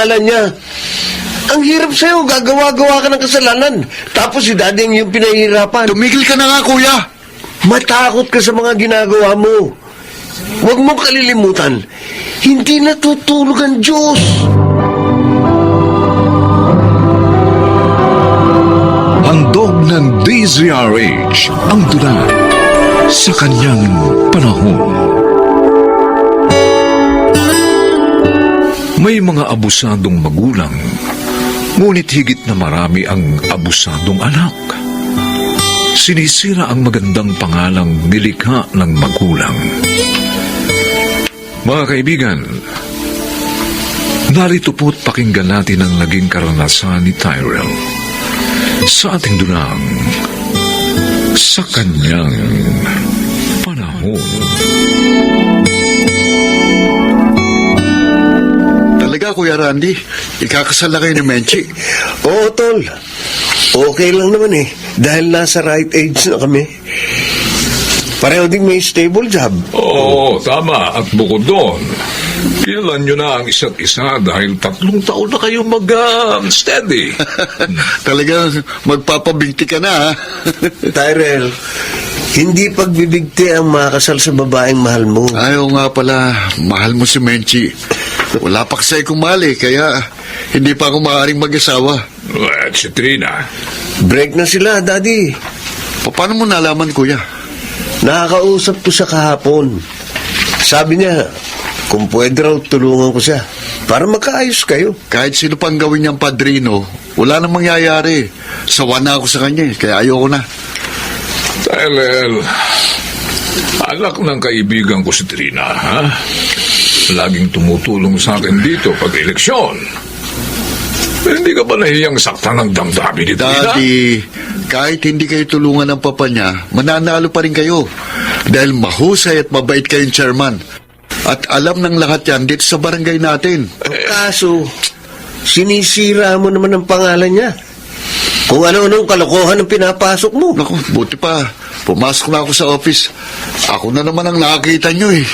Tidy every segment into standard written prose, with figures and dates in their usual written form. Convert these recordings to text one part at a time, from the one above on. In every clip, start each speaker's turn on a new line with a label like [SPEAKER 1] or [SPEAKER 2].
[SPEAKER 1] pangalan niya. Ang hirap sa'yo, gagawa-gawa ka ng kasalanan. Tapos si Daddy yung pinahihirapan.
[SPEAKER 2] Tumigil ka na nga, kuya.
[SPEAKER 1] Matakot ka sa mga ginagawa mo. Huwag mong kalilimutan, hindi natutulog ang Diyos.
[SPEAKER 3] Handog ng DZRH ang tula sa kanyang panahon. May mga abusadong magulang, ngunit higit na marami ang abusadong anak. Sinisira ang magandang pangalang nilikha ng magulang. Mga kaibigan, narito po't pakinggan natin ang naging karanasan ni Tyrell sa ating dulang sa kanyang panahon.
[SPEAKER 2] Talaga, Kuya Randy, ikakasal na kayo ni Menchi.
[SPEAKER 1] Oo, Tol. Okay lang naman eh. Dahil nasa right age na kami. Pareho din may stable job.
[SPEAKER 4] Oo, tama. At bukod doon, kailan nyo na ang isa't isa dahil 3 taon na kayo mag-steady.
[SPEAKER 2] Talaga, magpapabigti ka na, ha?
[SPEAKER 1] Tyrell, hindi pagbibigti ang makasal sa babaeng mahal mo.
[SPEAKER 2] Ayaw nga pala, mahal mo si Menchi. Wala pa kasi kumali, kaya hindi pa ako maaaring mag-asawa.
[SPEAKER 4] At si Trina,
[SPEAKER 1] Break na sila, Daddy.
[SPEAKER 2] Paano mo nalaman, Kuya?
[SPEAKER 1] Nakakausap ko siya kahapon. Sabi niya, kung pwede raw tulungan ko siya para magkaayos kayo.
[SPEAKER 2] Kahit sino pang gawin niyang padrino, wala nang mangyayari. Sawa na ako sa kanya, kaya ayoko na.
[SPEAKER 4] Tyrell, anak ng kaibigan ko si Trina, ha? Laging tumutulong sa akin dito pag eleksyon. Hindi ka ba nahiyang saktan ng damdamin ni Trina?
[SPEAKER 2] Daddy, kahit hindi kayo tulungan ng papa niya, mananalo pa rin kayo. Dahil mahusay at mabait kayong chairman. At alam ng lahat yan dito sa barangay natin.
[SPEAKER 1] Ang kaso, sinisira mo naman ang pangalan niya. Kung ano-anong kalokohan ang pinapasok mo.
[SPEAKER 2] Naku, buti pa. Pumasok na ako sa office. Ako na naman ang nakakita nyo eh.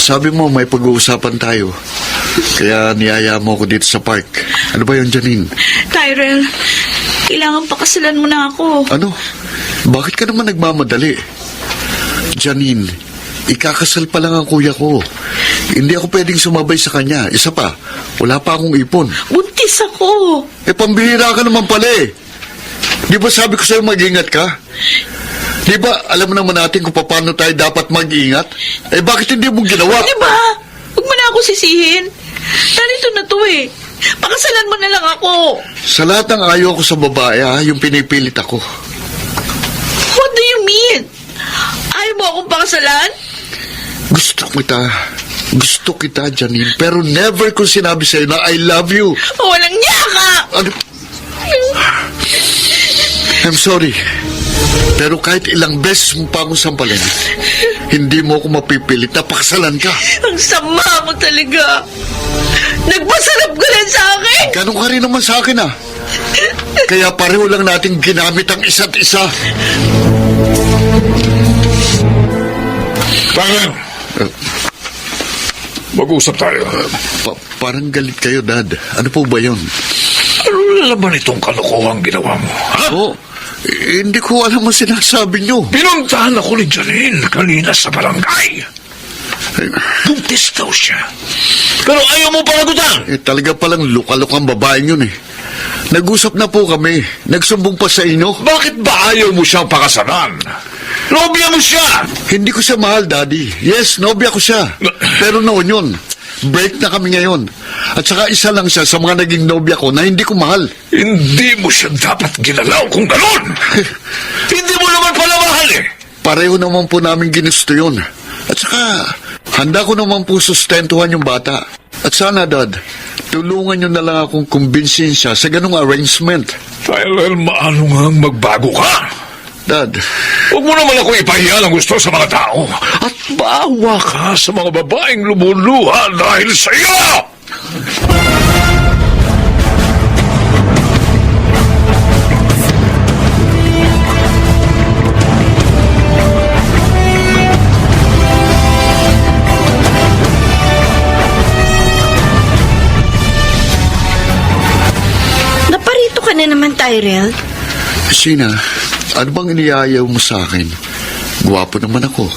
[SPEAKER 2] Sabi mo may pag-uusapan tayo. Kaya niyaya mo ako dito sa park. Ano ba yun, Janine?
[SPEAKER 5] Tyrell, kailangan pakasalan mo na ako.
[SPEAKER 2] Ano? Bakit ka naman nagmamadali? Janine, ikakasal pa lang ang kuya ko. Hindi ako pwedeng sumabay sa kanya. Isa pa, wala pa akong ipon.
[SPEAKER 5] Buntis ako.
[SPEAKER 2] Pambihira ka naman pala eh. Di ba sabi ko sa'yo mag-ingat ka? Di ba alam naman natin kung paano tayo dapat mag-ingat? Bakit hindi mo ginawa?
[SPEAKER 5] Di ba? Huwag mo na ako sisihin. Narito na to eh. Pakasalan mo na lang ako.
[SPEAKER 2] Sa lahat ng ayaw ko sa babae, yung pinipilit ako.
[SPEAKER 5] What do you mean? Ayaw mo akong pakasalan?
[SPEAKER 2] Gusto kita, Janine. Pero never ko sinabi sa'yo na I love you.
[SPEAKER 5] Walang niya ka!
[SPEAKER 2] Ano? I'm sorry. Pero kahit ilang beses mo pa akong sampalin, hindi mo ako mapipilit na pakasalan ka.
[SPEAKER 5] Ang sama mo talaga. Nagpasarap ka lang sa akin.
[SPEAKER 2] Ganun ka rin naman sa akin, ah. Kaya pareho lang natin ginamit ang isa't isa.
[SPEAKER 4] Tyrell, mag-usap tayo.
[SPEAKER 2] Parang galit kayo, Dad. Ano po ba yun?
[SPEAKER 4] Ano na naman itong kalokohang ginawa mo, ha?
[SPEAKER 2] Hindi ko alam ang sinasabi nyo.
[SPEAKER 4] Pinuntahan ako ni Janine kanina sa barangay. Buntis daw siya. Pero ayaw mo panagutan.
[SPEAKER 2] Talaga palang lukalukang babaeng yun eh. Nag-usap na po kami. Nagsumbong pa sa inyo.
[SPEAKER 4] Bakit ba ayaw mo siyang pakasalan? Nobya mo siya!
[SPEAKER 2] Hindi ko siya mahal, Daddy. Yes, nobya ko siya. Pero noon yun. Break na kami ngayon. At saka isa lang siya sa mga naging nobya ko na hindi ko mahal.
[SPEAKER 4] Hindi mo siya dapat ginalaw kung gano'n! Hindi mo naman pala mahal eh!
[SPEAKER 2] Pareho naman po namin ginusto yun. At saka, handa ko naman po sustentuhan yung bata. At sana, Dad, tulungan nyo na lang akong kumbinsin siya sa ganung arrangement.
[SPEAKER 4] Tyrell, maano nga magbago ka?
[SPEAKER 2] Dad,
[SPEAKER 4] Huwag mo naman ako ipahiya ng gusto sa mga tao. At maawa ka sa mga babaeng lumuluha dahil sa iyo!
[SPEAKER 6] Naparito ka na naman, Tyrell.
[SPEAKER 2] Sina, ano bang iniyayaw mo sa akin? Gwapo naman ako.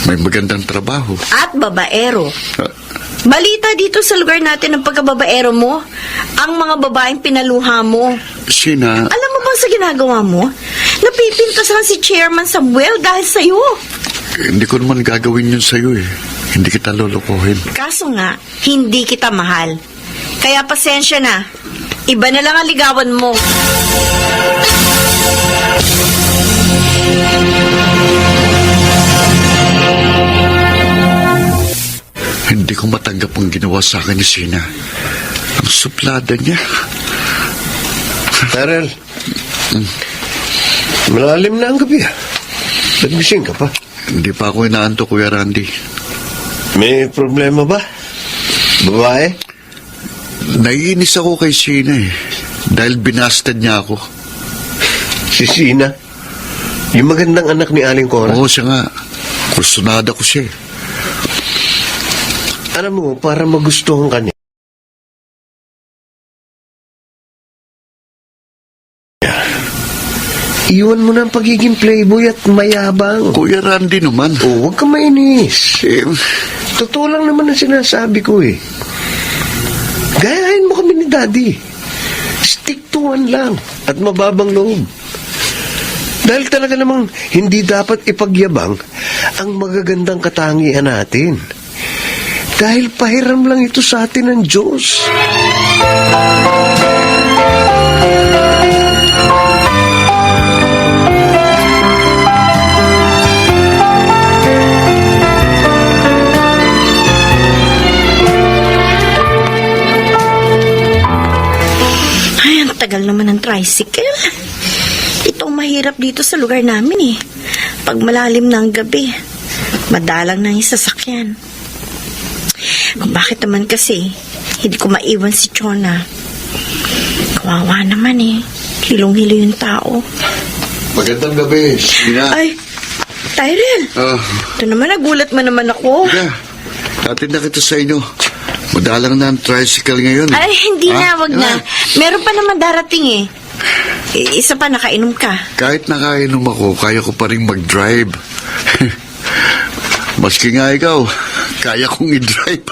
[SPEAKER 2] May magandang trabaho.
[SPEAKER 6] At babaero.
[SPEAKER 2] Ah,
[SPEAKER 6] Balita dito sa lugar natin ng pagkababaero mo. Ang mga babaeng pinaluha mo.
[SPEAKER 2] Sina,
[SPEAKER 6] Alam mo ba sa ginagawa mo? Napipintasan si Chairman Samuel dahil sa'yo.
[SPEAKER 2] hindi ko naman gagawin yun sa'yo eh. Hindi kita lolokohin.
[SPEAKER 6] Kaso nga, hindi kita mahal. Kaya pasensya na. Iba na lang ang ligawan mo.
[SPEAKER 2] Hindi ko matanggap ang ginawa sa akin ni Sina. Ang suplada niya.
[SPEAKER 1] Tyrell, malalim na ang gabi ah. Nagising ka pa.
[SPEAKER 2] Hindi pa ako inaantok, Kuya Randy.
[SPEAKER 1] May problema ba? Babae?
[SPEAKER 2] Naiinis ako kay Sina eh. Dahil binastad niya ako.
[SPEAKER 1] Si Sina? Yung magandang anak ni Aling Cora?
[SPEAKER 2] Oo, siya nga. Kursunada ko siya eh.
[SPEAKER 1] Alam mo, para magustuhan ka niya, iwan mo na ang pagiging playboy at mayabang.
[SPEAKER 2] Kuya Randy naman.
[SPEAKER 1] Oh, huwag ka mainis.
[SPEAKER 2] Eh,
[SPEAKER 1] Totoo lang naman ang sinasabi ko eh. Gayahin mo kami ni Daddy. Stick to one lang at mababang loob. Dahil talaga namang hindi dapat ipagyabang ang magagandang katangian natin. Dahil pahiram lang ito sa atin ng Diyos.
[SPEAKER 6] Ay, ang tagal naman ng tricycle. Itong mahirap dito sa lugar namin eh. Pag malalim na ang gabi, madalang na yung sasakyan. Kung bakit naman kasi, hindi ko maiwan si Chona. Kawawa naman eh. Hilong-hilo yung tao.
[SPEAKER 2] magandang gabi, Sina.
[SPEAKER 6] Ay, Tyrell. Ito naman, nagulat mo naman ako.
[SPEAKER 2] Yeah, natin na kita sa inyo. Madalang na ang tricycle ngayon.
[SPEAKER 6] Ay, hindi na, wag na.
[SPEAKER 2] Ah,
[SPEAKER 6] Meron pa naman darating eh. Isa pa, nakainom ka.
[SPEAKER 2] Kahit nakainom ako, kaya ko pa rin mag-drive. Maski nga ikaw, kaya kong i-drive.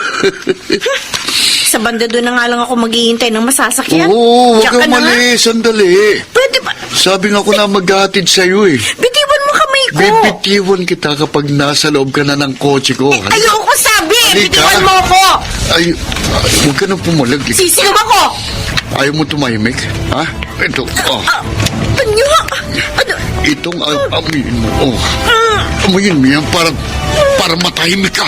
[SPEAKER 6] Sa banda doon na nga lang ako maghihintay ng masasakyan.
[SPEAKER 2] Oo, huwag
[SPEAKER 6] Diyan ka
[SPEAKER 2] kang
[SPEAKER 6] na nga.
[SPEAKER 2] mali, sandali.
[SPEAKER 6] Pwede ba?
[SPEAKER 2] Sabi nga ko na maghahatid sa'yo eh.
[SPEAKER 6] Bitiwan mo kamay ko.
[SPEAKER 2] Bibitiwan kita kapag nasa loob ka na ng kotse ko.
[SPEAKER 6] Ayoko sabi.
[SPEAKER 2] Halika.
[SPEAKER 6] Bitiwan mo ako.
[SPEAKER 2] Ay, huwag ka nang pumalag.
[SPEAKER 6] Sisigaw ako.
[SPEAKER 2] Ayaw mo tumahimik? Ha? Ito, oh.
[SPEAKER 6] Ano? Ano?
[SPEAKER 2] Itong amuyin mo. Oh. Amuyin mo yan para matahimik ka.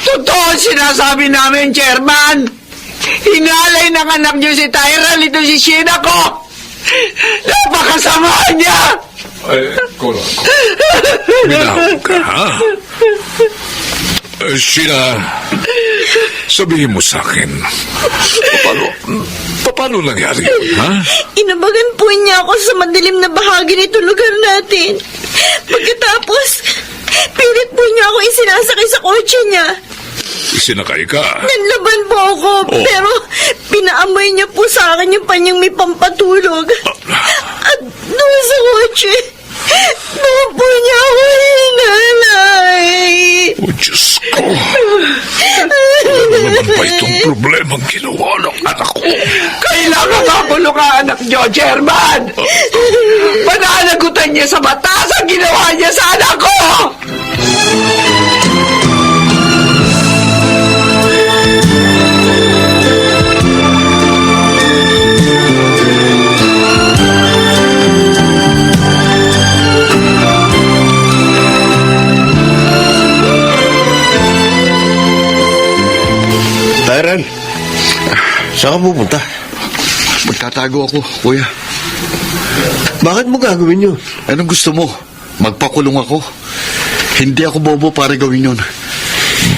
[SPEAKER 7] Totoo ang sinasabi namin, Chairman. Hinalay ng anak niyo si Tyrell, ito si Sheena ko. Napakasama niya.
[SPEAKER 4] Ay, Cora. Minahon ka, ha? Sheila, sabihin mo sa akin, paano nangyari yun, ha?
[SPEAKER 6] Inabagan po niya ako sa madilim na bahagi nito lugar natin. Pagkatapos, pilit po niya ako isinasakay sa kotse niya.
[SPEAKER 4] Sinakay ka.
[SPEAKER 6] Nanlaban po ako,
[SPEAKER 4] Oh.
[SPEAKER 6] pero pinaamoy niya po sa akin yung panyang may pampatulog. At doon sa kotse, doon po niya ako hinalay.
[SPEAKER 4] Oh, Diyos ko. Ano naman ba itong problemang ginawa ng anak ko?
[SPEAKER 7] Kailangan magulo ka, anak niyo, Chairman. Pananagutan niya sa batas ang ginawa niya sa anak ko.
[SPEAKER 1] Tyrell, saan ka pupunta?
[SPEAKER 2] Magtatago ako, kuya.
[SPEAKER 1] Bakit mo gagawin yun?
[SPEAKER 2] Anong gusto mo? Magpakulong ako? Hindi ako bobo para gawin yun.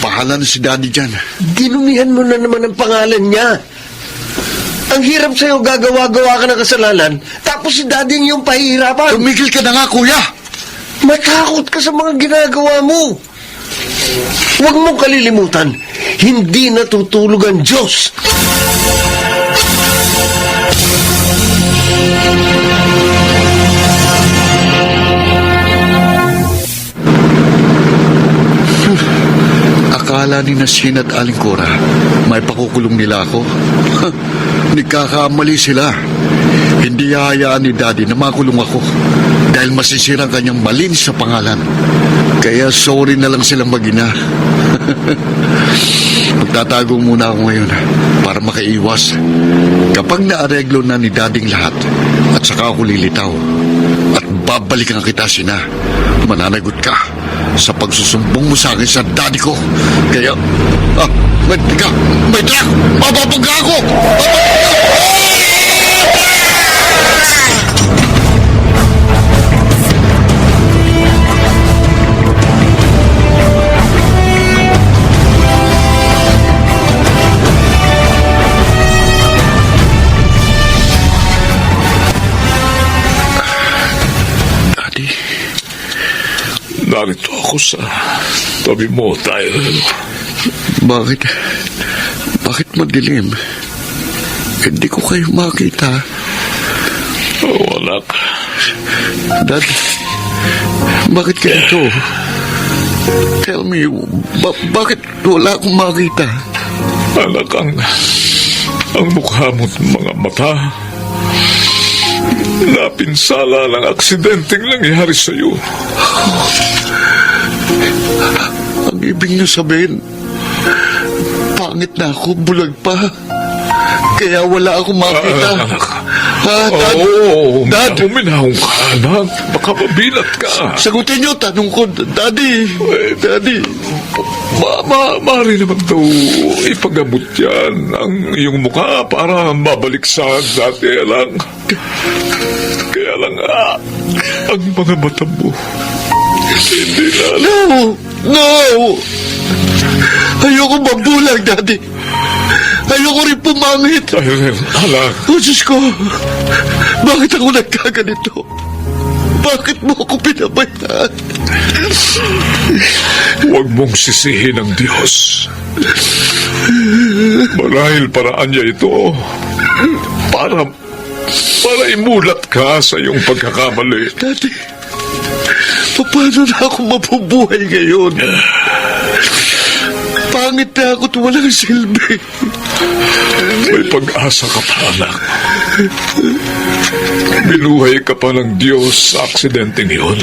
[SPEAKER 2] Bahala na si Daddy dyan.
[SPEAKER 1] Dinumihan mo na naman ang pangalan niya. Ang hirap sa'yo, gagawa-gawa ka ng kasalanan, tapos si Daddy yung pahihirapan.
[SPEAKER 2] Tumigil ka na nga, kuya!
[SPEAKER 1] Matakot ka sa mga ginagawa mo. Huwag mong kalilimutan, hindi natutulog ang Diyos.
[SPEAKER 2] Akala ni Nashin at Aling Cora, may pakukulong nila ako. Nagkakamali sila. Hindi hahayaan ni Daddy na makulong ako dahil masisira ang kanyang malinis sa pangalan. Kaya sorry na lang silang mag-ina. Magtatago muna ako ngayon para makaiwas. Kapag naareglo na ni Daddy lahat at saka ako lilitaw at babalikan kita, Sina, mananagot ka sa pagsusumbong mo sa akin sa Daddy ko. Kaya, may truck! Mapapagka ako! Daddy,
[SPEAKER 4] Narito ako sa tabi mo, Tyrell.
[SPEAKER 2] bakit madilim? Hindi ko kayo makita.
[SPEAKER 4] Oh, anak.
[SPEAKER 2] Dad, bakit ganito? Tell me, bakit wala akong makita?
[SPEAKER 4] Anak, ang mukha mo't mga mata, napinsala ng aksidenteng nangyari sa'yo.
[SPEAKER 2] Ang ibig niyo sabihin, pangit na ako, bulag pa. Kaya wala akong makita.
[SPEAKER 4] Anak.
[SPEAKER 2] Dad,
[SPEAKER 4] Oo,
[SPEAKER 2] Dad.
[SPEAKER 4] uminahong ka, anak. Baka mabilat ka.
[SPEAKER 2] Sagutin niyo, tanong ko, Daddy. Daddy.
[SPEAKER 4] Maaari naman daw ipagamot yan ang iyong mukha para mabalik sa dati lang. Kaya lang, ang mga mata mo, hindi na.
[SPEAKER 2] No! Ayoko mabulag, Daddy. Ayoko rin pumangit.
[SPEAKER 4] Tyrell, anak.
[SPEAKER 2] Oh, Diyos ko. Bakit ako nagkaganito? Bakit mo ako pinabayaan?
[SPEAKER 4] Huwag mong sisihin ang Diyos. Marahil paraan niya ito para imulat ka sa iyong pagkakamali.
[SPEAKER 2] Daddy, paano na ako mabubuhay ngayon? Pangit na ako at walang silbi.
[SPEAKER 4] May pag-asa ka pa, anak. Binuhay ka pa ng Diyos sa aksidenteng iyon.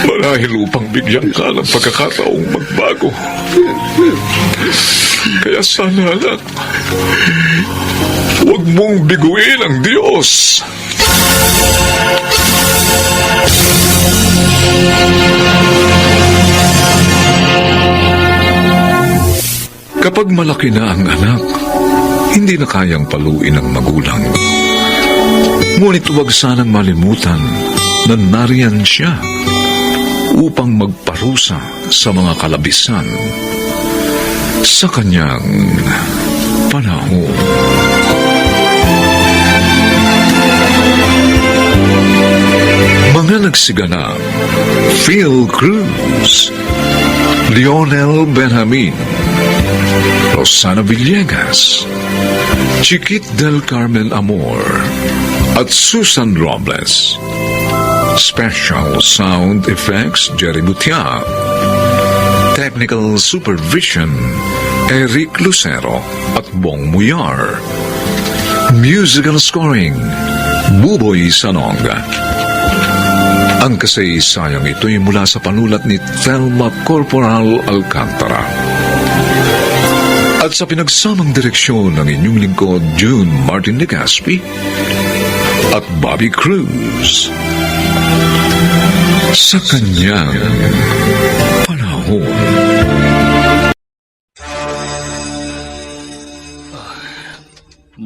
[SPEAKER 4] Marahil upang bigyan ka ng pagkakataong magbago. Kaya sana, anak, huwag mong biguin ang Diyos. Kapag malaki na ang anak, hindi na kayang paluin ng magulang. Ngunit huwag sanang malimutan na nariyan siya upang magparusa sa mga kalabisan sa kanyang panahon. Mga nagsiganap: Phil Cruz, Lionel Benjamin, Rosana Villegas, Chiquit del Carmen Amor, at Susan Robles. Special Sound Effects, Jerry Butia. Technical Supervision, Eric Lucero at Bong Muyar. Musical Scoring, Buboy Sanonga. Ang kasaysayang ito'y mula sa panulat ni Thelma Corporal Alcantara. At sa pinagsamang direksyon ng inyong lingkod, June Martin de Gaspi at Bobby Cruz. Sa kanyang panahon.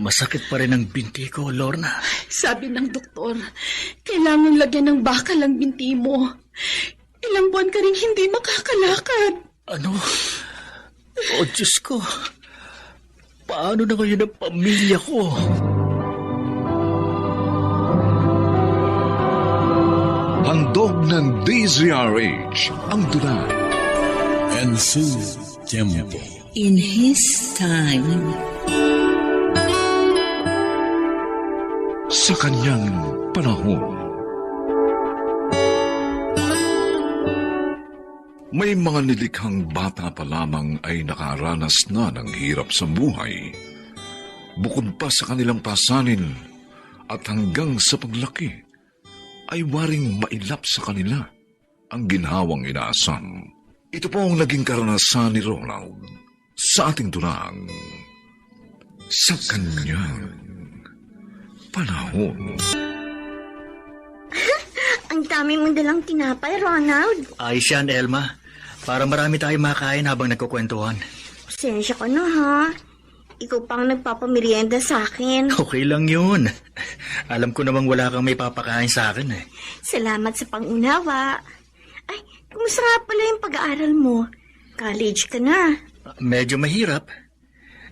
[SPEAKER 8] Masakit pa rin ang binti ko, Lorna.
[SPEAKER 9] Sabi ng doktor, kailangan lagyan ng bakal ang binti mo. Ilang buwan ka rin hindi makakalakad.
[SPEAKER 8] Ano? O Diyos ko, paano na ngayon ang pamilya ko?
[SPEAKER 3] Handog ng DZRH ang tula.
[SPEAKER 10] En su tiempo.
[SPEAKER 11] In His time.
[SPEAKER 3] Sa kanyang panahon. May mga nilikhang bata pa lamang ay nakaranas na ng hirap sa buhay. Bukod pa sa kanilang pasanin at hanggang sa paglaki, ay waring mailap sa kanila ang ginhawang inaasam. Ito po ang naging karanasan ni Ronald sa ating tunang sa kanyang panahon.
[SPEAKER 6] Ang dami mong dalang tinapay, Ronald.
[SPEAKER 8] Ayos yan, Elma. Para marami tayong makain habang nagkukwentuhan.
[SPEAKER 6] Pasensya ka na, ha? Ikaw pang nagpapamerienda sa akin.
[SPEAKER 8] Okay lang yun. Alam ko namang wala kang may papakain sa akin eh.
[SPEAKER 6] Salamat sa pangunawa. Ay, kumusta nga pala yung pag-aaral mo? College ka na.
[SPEAKER 8] Medyo mahirap.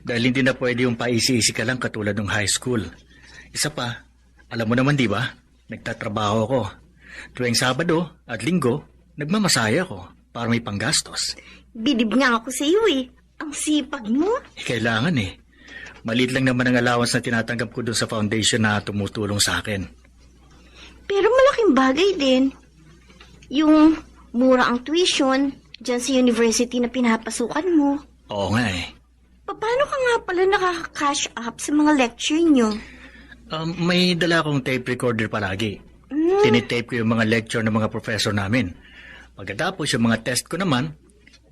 [SPEAKER 8] Dahil hindi na pwede yung paisi-isi ka lang katulad ng high school. Isa pa, alam mo naman di ba? Nagtatrabaho ako. Tuwing Sabado at Linggo, nagmamasaya ako para may panggastos.
[SPEAKER 6] Bidib nga ako sa iyo eh. Ang sipag mo.
[SPEAKER 8] Kailangan eh. Maliit lang naman ang allowance na tinatanggap ko dun sa foundation na tumutulong sa akin.
[SPEAKER 6] Pero malaking bagay din. Yung mura ang tuition dyan sa university na pinapasukan mo.
[SPEAKER 8] Oo nga eh.
[SPEAKER 6] Paano ka nga pala nakaka-cash up sa mga lecture nyo?
[SPEAKER 8] May dala akong tape recorder palagi. Tinitape ko yung mga lecture ng mga professor namin. Pagkatapos yung mga test ko naman,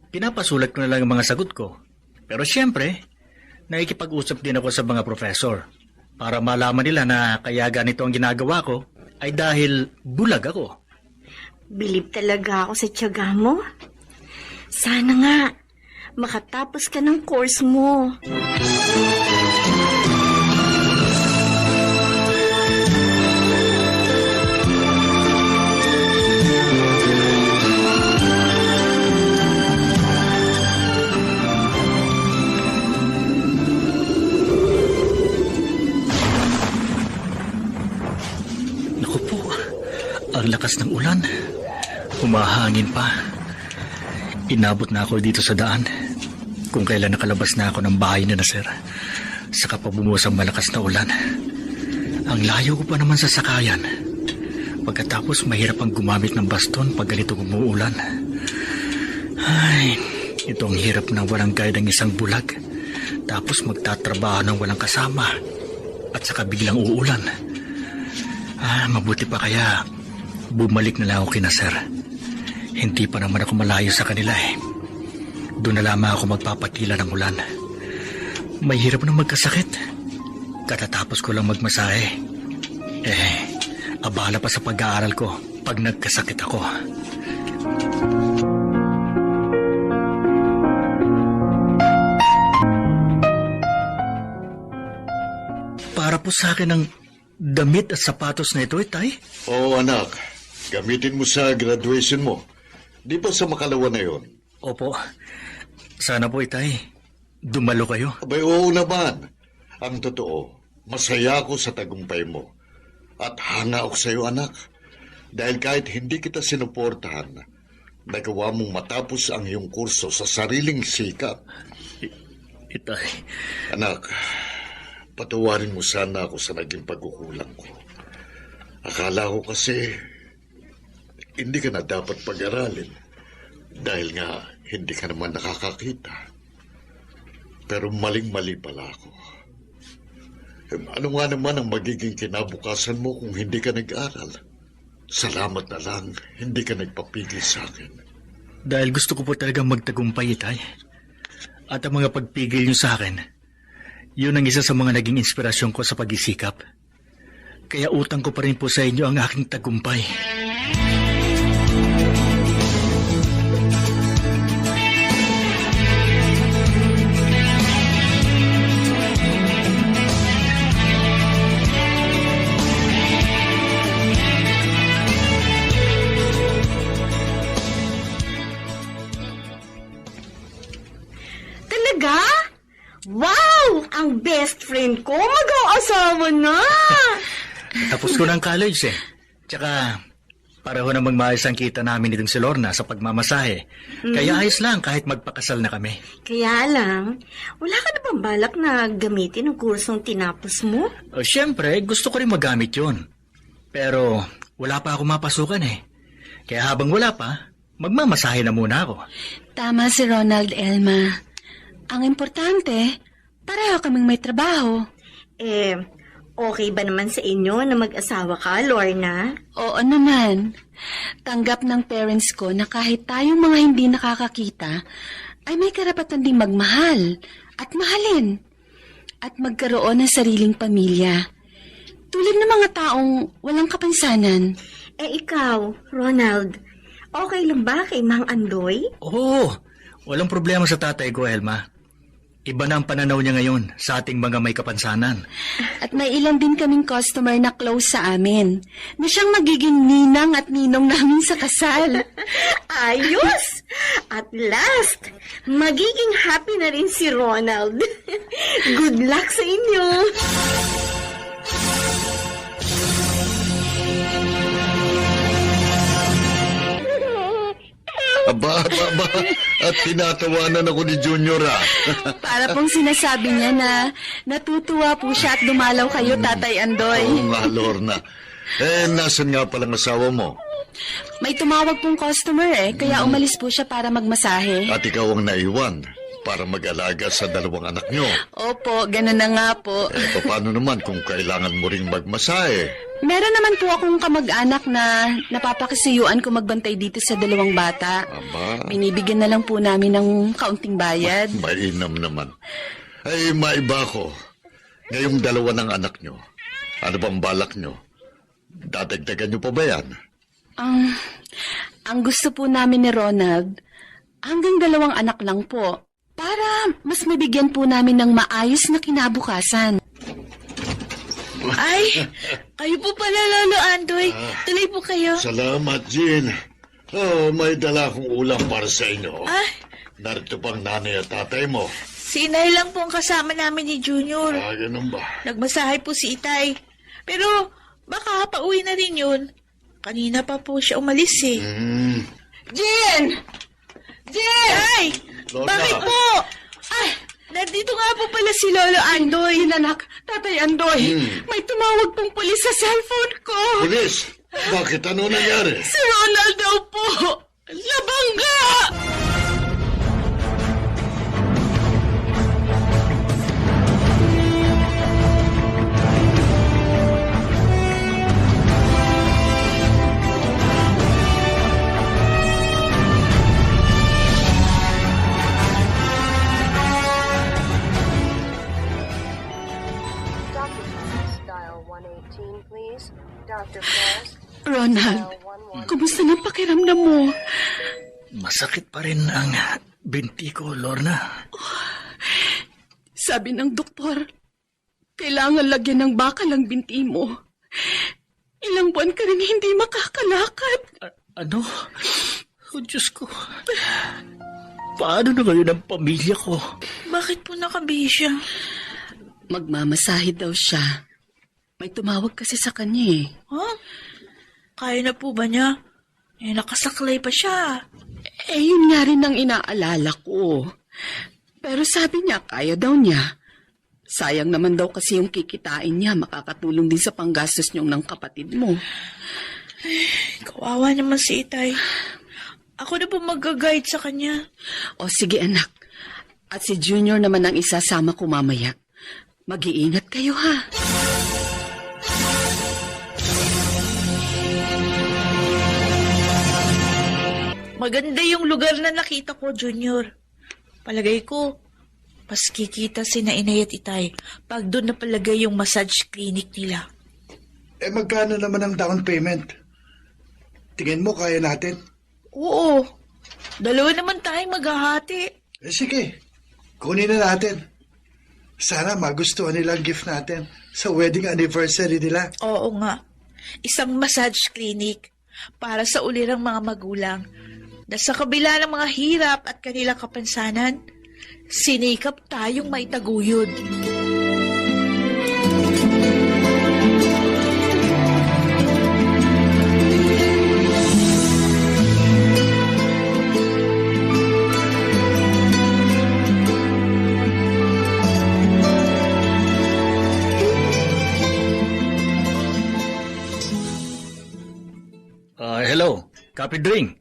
[SPEAKER 8] pinapasulat ko na lang ang mga sagot ko. Pero siyempre, nakikipag-usap din ako sa mga professor para malaman nila na kaya ganito ang ginagawa ko ay dahil bulag ako.
[SPEAKER 6] Bilib talaga ako sa tiyaga mo. Sana nga, makatapos ka ng course mo.
[SPEAKER 8] Ang lakas ng ulan. Humahangin pa. Inabot na ako dito sa daan. Kung kailan nakalabas na ako ng bahay ni Nasir. Saka pa bumuhos ang malakas na ulan. Ang layo ko pa naman sa sakayan. Pagkatapos mahirap ang gumamit ng baston pag ganito umuulan. Ay, ito ang hirap ng walang guide ng isang bulag. Tapos magtatrabaho ng walang kasama. At saka biglang uulan. Mabuti pa kaya bumalik na lang ako kina Sir. Hindi pa naman ako malayo sa kanila eh. Doon na lamang ako magpapatila ng ulan. Mahirap na magkasakit. Katatapos ko lang magmasahe. Abala pa sa pag-aaral ko pag nagkasakit ako. Para po sa akin ang damit at sapatos na ito, Tay?
[SPEAKER 2] Oo, anak. Gamitin mo sa graduation mo. Di ba sa makalawa na yon?
[SPEAKER 8] Opo. Sana po, Tay. Dumalo kayo.
[SPEAKER 2] Abay, oo naman. Ang totoo, masaya ako sa tagumpay mo. At hanga ako sa iyo, anak. Dahil kahit hindi kita sinuportahan, nagawa mong matapos ang iyong kurso sa sariling sikap.
[SPEAKER 8] Itay.
[SPEAKER 2] Anak, patawarin mo sana ako sa naging pagkukulang ko. Akala ko kasi hindi ka na dapat pag-aralin dahil nga hindi ka naman nakakakita. Pero maling-mali pala ako. Ano nga naman ang magiging kinabukasan mo kung hindi ka nag-aral? Salamat na lang, hindi ka nagpapigil sa akin.
[SPEAKER 8] Dahil gusto ko po talagang magtagumpay, Itay. At ang mga pagpigil niyo sa akin, yun ang isa sa mga naging inspirasyon ko sa pag-isikap. Kaya utang ko pa rin po sa inyo ang aking tagumpay.
[SPEAKER 6] Talaga? Wow! Ang best friend ko mag-aasawa na!
[SPEAKER 8] Tapos ko ng college eh. Tsaka, pareho na magmaayos ang kita namin itong si Lorna sa pagmamasahe. Kaya ayos lang kahit magpakasal na kami.
[SPEAKER 6] Kaya lang, wala ka na bang balak na gamitin ang kursong tinapos mo?
[SPEAKER 8] O, syempre, gusto ko rin magamit yun. Pero, wala pa ako mapasukan eh. Kaya habang wala pa, magmamasahe na muna ako.
[SPEAKER 9] Tama si Ronald, Elma. Ang importante, pareho kaming may trabaho.
[SPEAKER 6] Okay ba naman sa inyo na mag-asawa ka, Lorna?
[SPEAKER 9] Oo naman. Tanggap ng parents ko na kahit tayong mga hindi nakakakita, ay may karapatan ding magmahal at mahalin at magkaroon ng sariling pamilya. Tulad ng mga taong walang kapansanan.
[SPEAKER 6] Ikaw, Ronald, okay lang ba kay Mang Andoy?
[SPEAKER 8] Oo, walang problema sa tatay ko, Elma. Iba na ang pananaw niya ngayon sa ating mga may kapansanan.
[SPEAKER 9] At may ilan din kaming customer na close sa amin, na siyang magiging ninang at ninong namin sa kasal.
[SPEAKER 6] Ayos! At last, magiging happy na rin si Ronald. Good luck sa inyo!
[SPEAKER 2] Aba. At tinatawanan ako ni Junior,
[SPEAKER 9] Para pong sinasabi niya na natutuwa po siya at dumalaw kayo, Tatay Andoy.
[SPEAKER 2] Oo nga, Lorna. Nasan nga palang asawa mo?
[SPEAKER 9] May tumawag pong customer kaya umalis po siya para magmasahe.
[SPEAKER 2] At ikaw ang naiwan para mag-alaga sa dalawang anak nyo.
[SPEAKER 9] Opo, ganun na nga po.
[SPEAKER 2] Paano naman kung kailangan mo ring magmasahe?
[SPEAKER 9] Meron naman po akong kamag-anak na napapakisuyuan ko magbantay dito sa dalawang bata.
[SPEAKER 2] Aba,
[SPEAKER 9] Binibigyan na lang po namin ng kaunting bayad.
[SPEAKER 2] mainam naman. Ay, maiba ko. Ngayong dalawa ng anak nyo, ano bang balak nyo? Dadagdagan nyo pa ba yan?
[SPEAKER 9] Ang gusto po namin ni Ronald, hanggang 2 anak lang po. Para mas mabigyan po namin ng maayos na kinabukasan.
[SPEAKER 5] Ay, kayo po pala, Lolo Andoy. Tuloy po kayo.
[SPEAKER 2] Salamat, Jean. May dala akong ulam para sa inyo.
[SPEAKER 5] Ah,
[SPEAKER 2] Narito pang nanay at tatay mo.
[SPEAKER 5] si Inay lang po ang kasama namin ni Junior.
[SPEAKER 2] Ganun ba?
[SPEAKER 5] Nagmasahe po si Itay. Pero baka pauwi na rin yun. Kanina pa po siya umalis eh.
[SPEAKER 9] Jen! Jen!
[SPEAKER 5] Ay!
[SPEAKER 2] Lola.
[SPEAKER 5] Bakit po? Ay, nandito nga po pala si Lolo Andoy.
[SPEAKER 9] Anak, Tatay Andoy, may tumawag pong pulis sa cellphone ko.
[SPEAKER 2] Pulis, bakit ano nangyari?
[SPEAKER 9] Si Ronald daw po. Labangga! Ronald, kumusta na pakiramdam mo?
[SPEAKER 8] Masakit pa rin ang binti ko, Lorna.
[SPEAKER 9] Sabi ng doktor, kailangan lagyan ng bakal ang binti mo. Ilang buwan ka rin hindi makakalakad.
[SPEAKER 8] Ano? Oh, Diyos ko. Paano na ngayon ang pamilya ko?
[SPEAKER 5] Bakit po nakabihis siya?
[SPEAKER 9] Magmamasahe daw siya. May tumawag kasi sa kanya eh.
[SPEAKER 5] Huh? Kaya na po ba niya? Nakasaklay pa siya.
[SPEAKER 9] Yun nga rin ang inaalala ko. Pero sabi niya, kaya daw niya. Sayang naman daw kasi yung kikitain niya, makakatulong din sa panggastos niyong ng kapatid mo.
[SPEAKER 5] Kawawa naman si Itay. Ako na po mag-guide sa kanya.
[SPEAKER 9] O sige anak, at si Junior naman ang isasama ko mamaya. Mag-iingat kayo ha.
[SPEAKER 5] Maganda yung lugar na nakita ko, Junior. Palagay ko, mas kikita si na Inay at Itay pag doon na palagay yung massage clinic nila.
[SPEAKER 12] Magkano naman ang down payment? Tingin mo kaya natin?
[SPEAKER 5] Oo. 2 naman tayong maghahati.
[SPEAKER 12] Sige, kunin na natin. Sana magustuhan nila ang gift natin sa wedding anniversary nila.
[SPEAKER 5] Oo nga. Isang massage clinic para sa ulirang mga magulang na sa kabila ng mga hirap at kanilang kapansanan Sinikap tayong may taguyod.
[SPEAKER 8] Hello, Kapidring.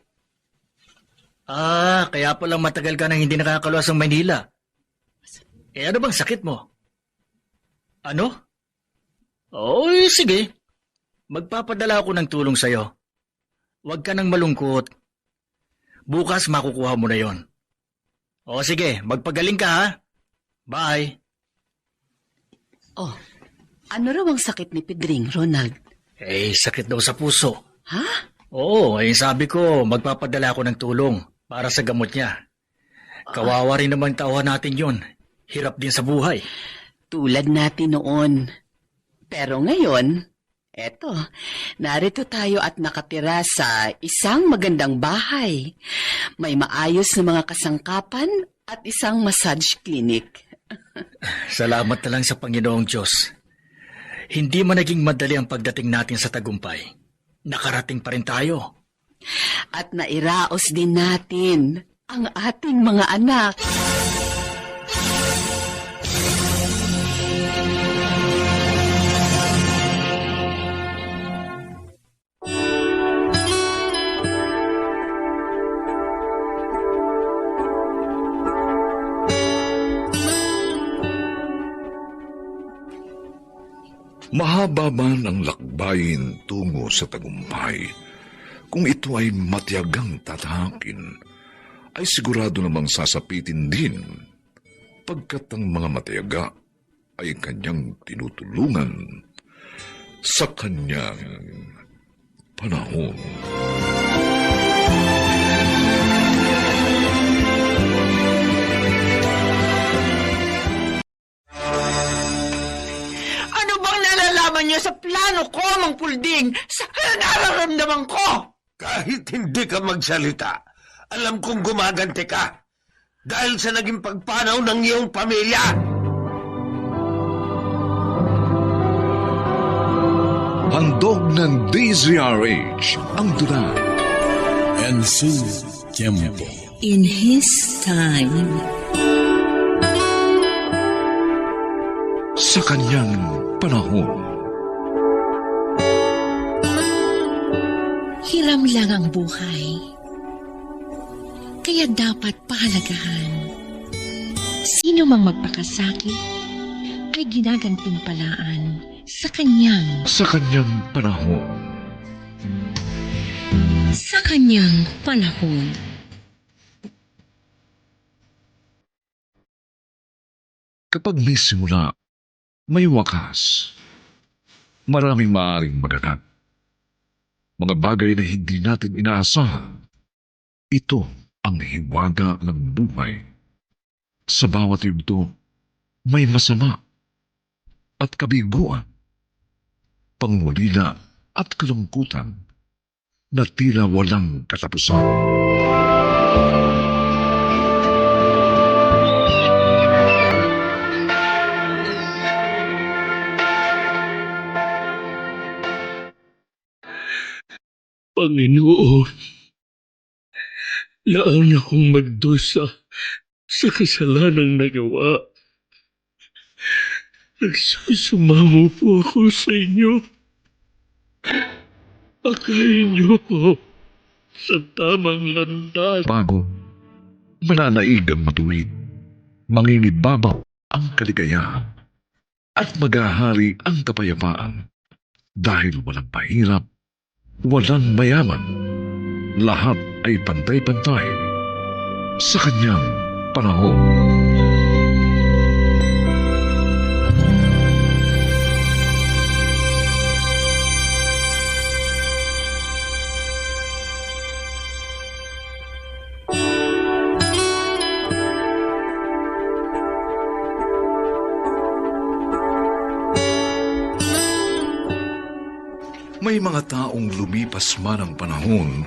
[SPEAKER 8] Kaya pala matagal ka nang hindi nakakaluwas ng Maynila. Ano bang sakit mo? Ano? Sige. Magpapadala ako ng tulong sa'yo. Huwag ka nang malungkot. Bukas makukuha mo na yon. Sige, magpagaling ka ha. Bye.
[SPEAKER 9] Ano raw ang sakit ni Pedring, Ronald?
[SPEAKER 8] Sakit daw sa puso.
[SPEAKER 9] Ha?
[SPEAKER 8] Sabi ko, magpapadala ako ng tulong para sa gamot niya. Kawawa rin naman tauhan natin yun. Hirap din sa buhay.
[SPEAKER 9] Tulad natin noon. Pero ngayon, eto, narito tayo at nakatira sa isang magandang bahay. May maayos na mga kasangkapan at isang massage clinic.
[SPEAKER 8] Salamat na lang sa Panginoong Diyos. Hindi man naging madali ang pagdating natin sa tagumpay. Nakarating pa rin tayo.
[SPEAKER 9] At nairaos din natin ang ating mga anak.
[SPEAKER 3] Mahaba man ang lakbayin tungo sa tagumpay. Kung ito ay matiyagang tatahakin, ay sigurado namang sasapitin din, pagkat ang mga matiyaga ay kanyang tinutulungan sa kanyang panahon.
[SPEAKER 7] Ano bang nalalaman niyo sa plano ko, Mang Pulding? Sa nararamdaman ko?
[SPEAKER 1] Kahit hindi ka magsalita, alam kong gumaganti ka dahil sa naging pagpanaw ng iyong pamilya.
[SPEAKER 3] Handog ng DZRH ang tula.
[SPEAKER 10] Ensu Tiempo.
[SPEAKER 11] In His time.
[SPEAKER 3] Sa kanyang panahon.
[SPEAKER 13] Hiram lang ang buhay. Kaya dapat pahalagahan. Sino mang magpakasakit ay ginagantimpalaan sa kanyang
[SPEAKER 3] panahon.
[SPEAKER 13] Sa kanyang panahon.
[SPEAKER 3] Kapag may simula, may wakas. Maraming maaaring maganap. Mga bagay na hindi natin inaasahan. Ito ang hiwaga ng buhay. Sa bawat yugto, may masama at kabiguan, pangwalila at kalungkutan na tila walang katapusan.
[SPEAKER 14] Panginoon, laan akong magdusa sa kasalanang nagawa. Nagsusumamo po ako sa inyo. Akayin niyo ko sa tamang landas.
[SPEAKER 3] Bago, mananaigang matuwid, mangingibabaw ang kaligayahan at maghahari ang kapayapaan dahil walang pahirap, walang mayaman, lahat ay pantay-pantay sa kanyang panahon. May mga taong lumipas man ang panahon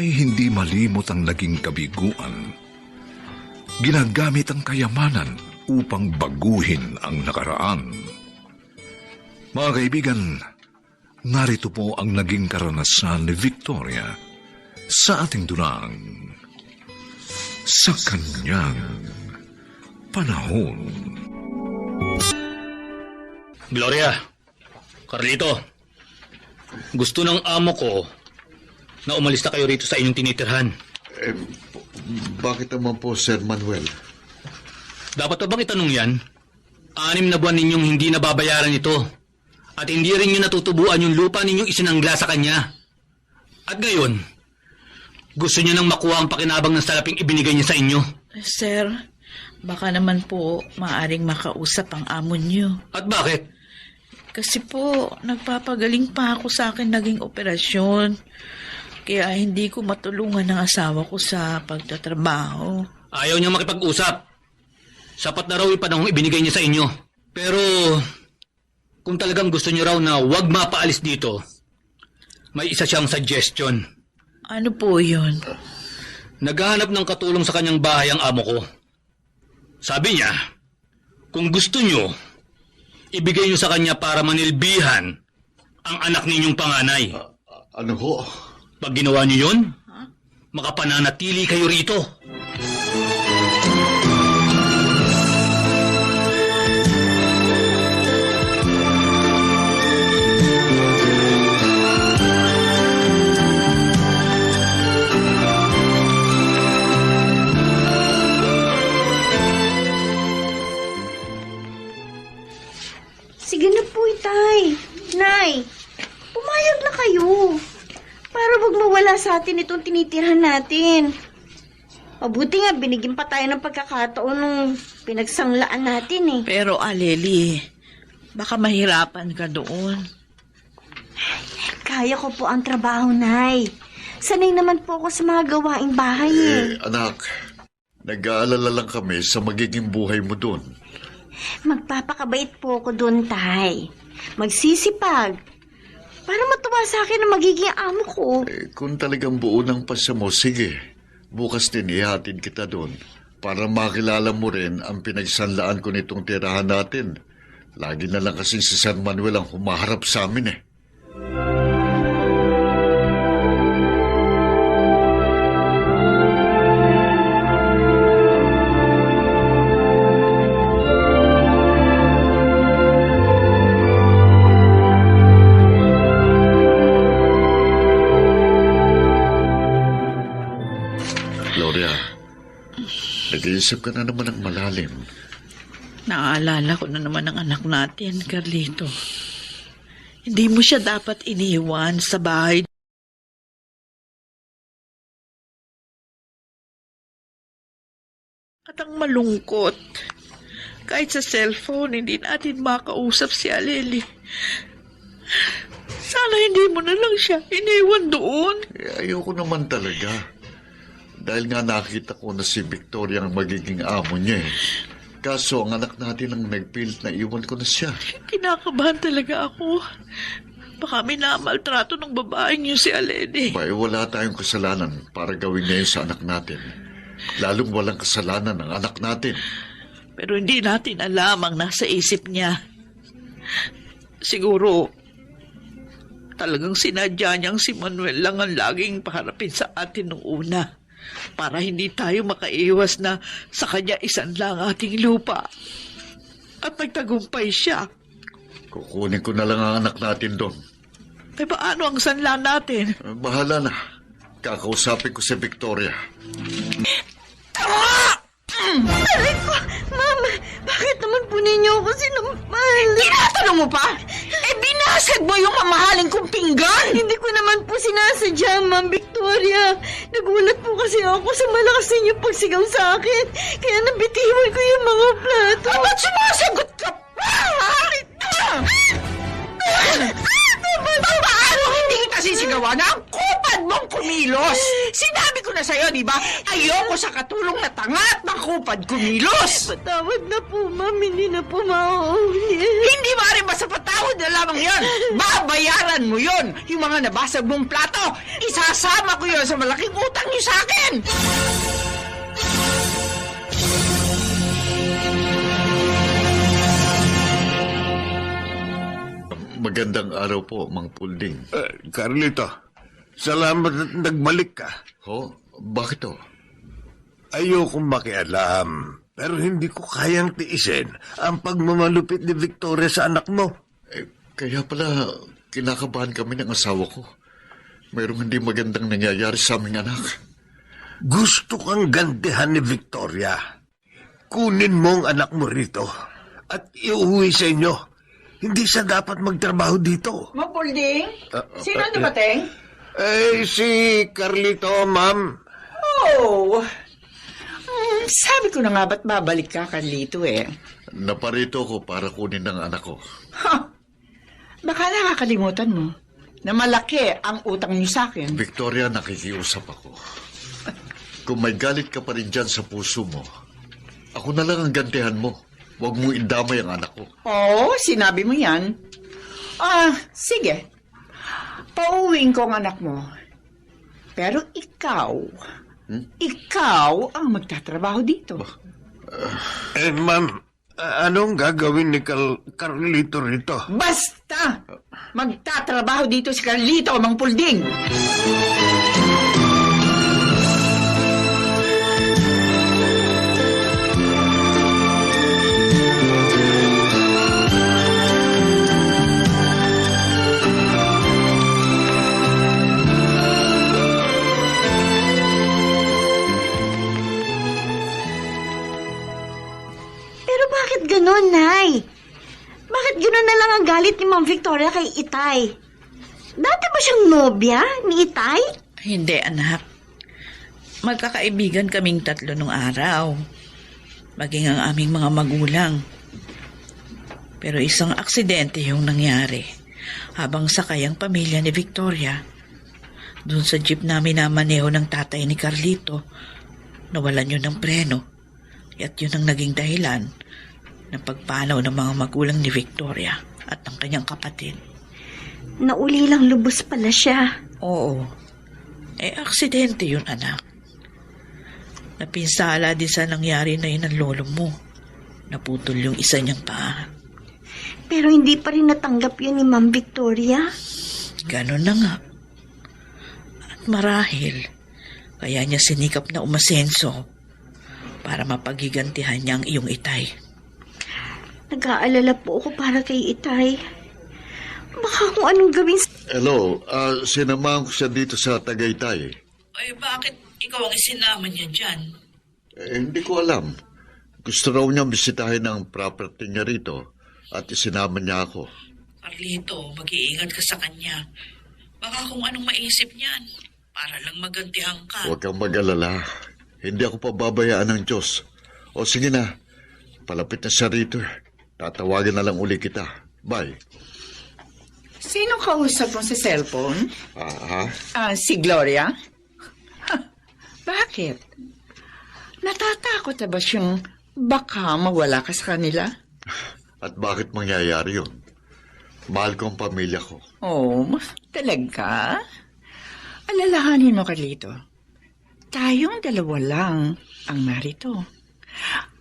[SPEAKER 3] ay hindi malimot ang naging kabiguan. ginagamit ang kayamanan upang baguhin ang nakaraan. Mga kaibigan, narito po ang naging karanasan ni Victoria sa ating dunang sa kanyang panahon.
[SPEAKER 8] Gloria, Carlito, gusto ng amo ko na umalis na kayo rito sa inyong tinitirhan.
[SPEAKER 2] Bakit naman po, Sir Manuel?
[SPEAKER 8] Dapat ba bang itanong yan? 6 na buwan ninyong hindi nababayaran ito. At hindi rin nyo natutubuan yung lupa ninyong isinangla sa kanya. At ngayon, gusto nyo nang makuha ang pakinabang ng salaping ibinigay niya sa inyo.
[SPEAKER 5] Sir, baka naman po maaring makausap ang amo niyo.
[SPEAKER 8] At bakit?
[SPEAKER 5] Kasi po, nagpapagaling pa ako sa akin naging operasyon. Kaya hindi ko matulungan ng asawa ko sa pagtatrabaho.
[SPEAKER 8] Ayaw niyang makipag-usap. Sapat na raw yung panahong ibinigay niya sa inyo. Pero, kung talagang gusto niyo raw na huwag mapaalis dito, may isa siyang suggestion.
[SPEAKER 5] Ano po yun?
[SPEAKER 8] Naghahanap ng katulong sa kanyang bahay ang amo ko. Sabi niya, kung gusto niyo, ibigay niyo sa kanya para manilbihan ang anak ninyong panganay.
[SPEAKER 2] Ano ho?
[SPEAKER 8] Pag ginawa niyo yun, makapananatili kayo rito.
[SPEAKER 6] Sige na po, Itay. Nay, pumayag na kayo. Para wag mawala sa atin itong tinitirhan natin. Mabuti nga, binigyan pa tayo ng pagkakataon nung pinagsanglaan natin eh.
[SPEAKER 5] Pero Aleli, baka mahirapan ka doon.
[SPEAKER 6] Kaya ko po ang trabaho, Nay. Sanay naman po ako sa mga gawaing bahay eh.
[SPEAKER 2] Anak, nag-aalala lang kami sa magiging buhay mo doon.
[SPEAKER 6] Magpapakabait po ako doon, Tay. Magsisipag. Para matuwa sa akin ang magiging amo ko.
[SPEAKER 2] Kung talagang buo ng pasya mo, sige. Bukas din ihatid kita doon. Para makilala mo rin ang pinagsanlaan ko nitong tirahan natin. Lagi na lang kasing si Sir Manuel ang humaharap sa amin eh. Gloria, nag-iisip ka na naman ng malalim.
[SPEAKER 5] Naaalala ko na naman ang anak natin, Carlito. Hindi mo siya dapat iniwan sa bahay. At ang malungkot, kahit sa cellphone, hindi natin makausap si Aleli. Sana hindi mo na lang siya iniwan doon.
[SPEAKER 2] Ayoko naman talaga. Dahil nga nakita ko na si Victoria ang magiging amo niya eh. Kaso ang anak natin ang nagpilit na iwan ko na siya.
[SPEAKER 5] Kinakabahan talaga ako. Baka minamaltrato ng babaeng yun si Aleni.
[SPEAKER 2] Bay, wala tayong kasalanan para gawin niya yun sa anak natin. Lalong walang kasalanan ng anak natin.
[SPEAKER 5] Pero hindi natin alam ang nasa isip niya. Siguro, talagang sinadya niyang si Manuel lang ang laging paharapin sa atin nung una. Para hindi tayo makaiwas na sa kanya isanla ang ating lupa. At nagtagumpay siya.
[SPEAKER 2] Kukunin ko na lang ang anak natin doon.
[SPEAKER 5] Ay, paano ang sanla natin?
[SPEAKER 2] Bahala na. Kakausapin ko si Victoria.
[SPEAKER 6] Aray ko, Mama, bakit naman po ninyo ako sinampal?
[SPEAKER 7] Tinatanong mo pa? Binasag mo yung mamahaling kong pinggan!
[SPEAKER 6] Hindi ko naman po sinasadya, Ma'am Victoria. Nagulat po kasi ako sa malakas ninyong pagsigaw sa akin. Kaya nabitiwan ko yung mga plato.
[SPEAKER 7] Ba't sumasagot ka pa? Paano hindi kita sisigawan? Ang kupad mong kumilos! Sinabi ko na sa'yo, di ba? Ayoko sa katulong na tanga at makupad kumilos!
[SPEAKER 6] Patawad na po, Ma'am. Hindi na po mauulit.
[SPEAKER 7] Hindi maaaring basta patawad na lamang yon. Babayaran mo yon. Yung mga nabasag mong plato, isasama ko yon sa malaking utang niyo sa akin!
[SPEAKER 2] Magandang araw po, Mang Pulding.
[SPEAKER 1] Carlito, salamat at nagbalik ka.
[SPEAKER 2] Ho? Bakit to?
[SPEAKER 1] Ayokong makialam, pero hindi ko kayang tiisin ang pagmamalupit ni Victoria sa anak mo.
[SPEAKER 2] Kaya pala, kinakabahan kami ng asawa ko. Mayroong hindi magandang nangyayari sa aming anak.
[SPEAKER 1] Gusto kang gantihan ni Victoria. Kunin mo ang anak mo rito at iuwi sa inyo. Hindi siya dapat magtrabaho dito.
[SPEAKER 5] Mapulding? Sino ang dumating?
[SPEAKER 1] Si Carlito, ma'am.
[SPEAKER 5] Oh, sabi ko na nga ba't babalik ka, Carlito
[SPEAKER 2] Naparito ko para kunin ng anak ko.
[SPEAKER 5] Baka nakakalimutan mo na malaki ang utang niyo sa akin.
[SPEAKER 2] Victoria, nakikiusap ako. Kung may galit ka pa rin dyan sa puso mo, ako na lang ang gantihan mo. Huwag mo idamay ang anak ko.
[SPEAKER 5] Oo, sinabi mo yan. Sige. Pauwiin ko ang anak mo. Pero ikaw ang magtatrabaho dito.
[SPEAKER 1] Ma'am, anong gagawin ni Carlito rito?
[SPEAKER 5] Basta! Magtatrabaho dito si Carlito, Mang Pulding!
[SPEAKER 6] Ganon, Nay. Bakit ganon na lang ang galit ni Ma'am Victoria kay Itay? Dati ba siyang nobya ni Itay?
[SPEAKER 5] Hindi, anak. Magkakaibigan kaming tatlo nung araw. Maging ang aming mga magulang. Pero isang aksidente yung nangyari habang sakay ang pamilya ni Victoria. Doon sa jeep namin na maneho ng tatay ni Carlito, nawalan yun ng preno. At yun ang naging dahilan ng pagpanaw ng mga magulang ni Victoria at ng kanyang kapatid.
[SPEAKER 6] Naulilang lubos pala siya.
[SPEAKER 5] Oo. Aksidente yun, anak. Napinsala din sa nangyari na yun ng lolo mo. Naputol yung isa niyang paa.
[SPEAKER 6] Pero hindi pa rin natanggap yun ni Ma'am Victoria.
[SPEAKER 5] Ganon na nga. At marahil, kaya niya sinikap na umasenso para mapaghigantihan niya ang iyong Itay.
[SPEAKER 6] Nag-aalala po ako para kay Itay. Baka kung anong gawin...
[SPEAKER 2] Hello, sinamahan ko siya dito sa Tagaytay.
[SPEAKER 5] Ay, bakit ikaw ang isinama niya dyan?
[SPEAKER 2] Hindi ko alam. Gusto raw niya bisitahin ang property niya rito at isinama niya ako.
[SPEAKER 5] Carlito, mag-iingat ka sa kanya. Baka kung anong maisip niyan, para lang magantihan ka.
[SPEAKER 2] Huwag kang mag-alala. Hindi ako pababayaan ng Diyos. O sige na, palapit na siya rito. Tatawagan na lang uli kita. Bye.
[SPEAKER 5] Sino kausap mo sa cellphone? Si Gloria? Bakit? Natatakot na ba siyang baka mawala ka sa kanila?
[SPEAKER 2] At bakit mangyayari yun? Mahal ko ang pamilya ko.
[SPEAKER 5] Oh, talaga? Alalahanin mo, Carlito. Tayong dalawa lang ang narito.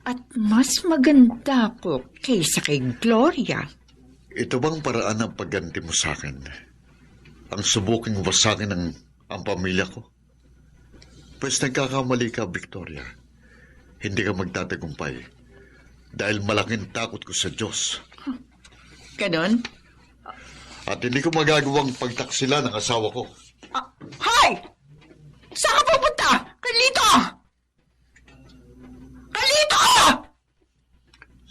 [SPEAKER 5] At mas maganda ko kaysa kay Gloria.
[SPEAKER 2] Ito bang paraan ng pagganti mo sa akin? Ang subuking wasakin ang pamilya ko? Pues nagkakamali ka, Victoria. Hindi ka magtatagumpay. Dahil malaking takot ko sa Diyos.
[SPEAKER 5] Ganon?
[SPEAKER 2] At hindi ko magagawang pagtaksila ng asawa ko.
[SPEAKER 5] Hoy! Saan ka pupunta? Carlito! Carlito!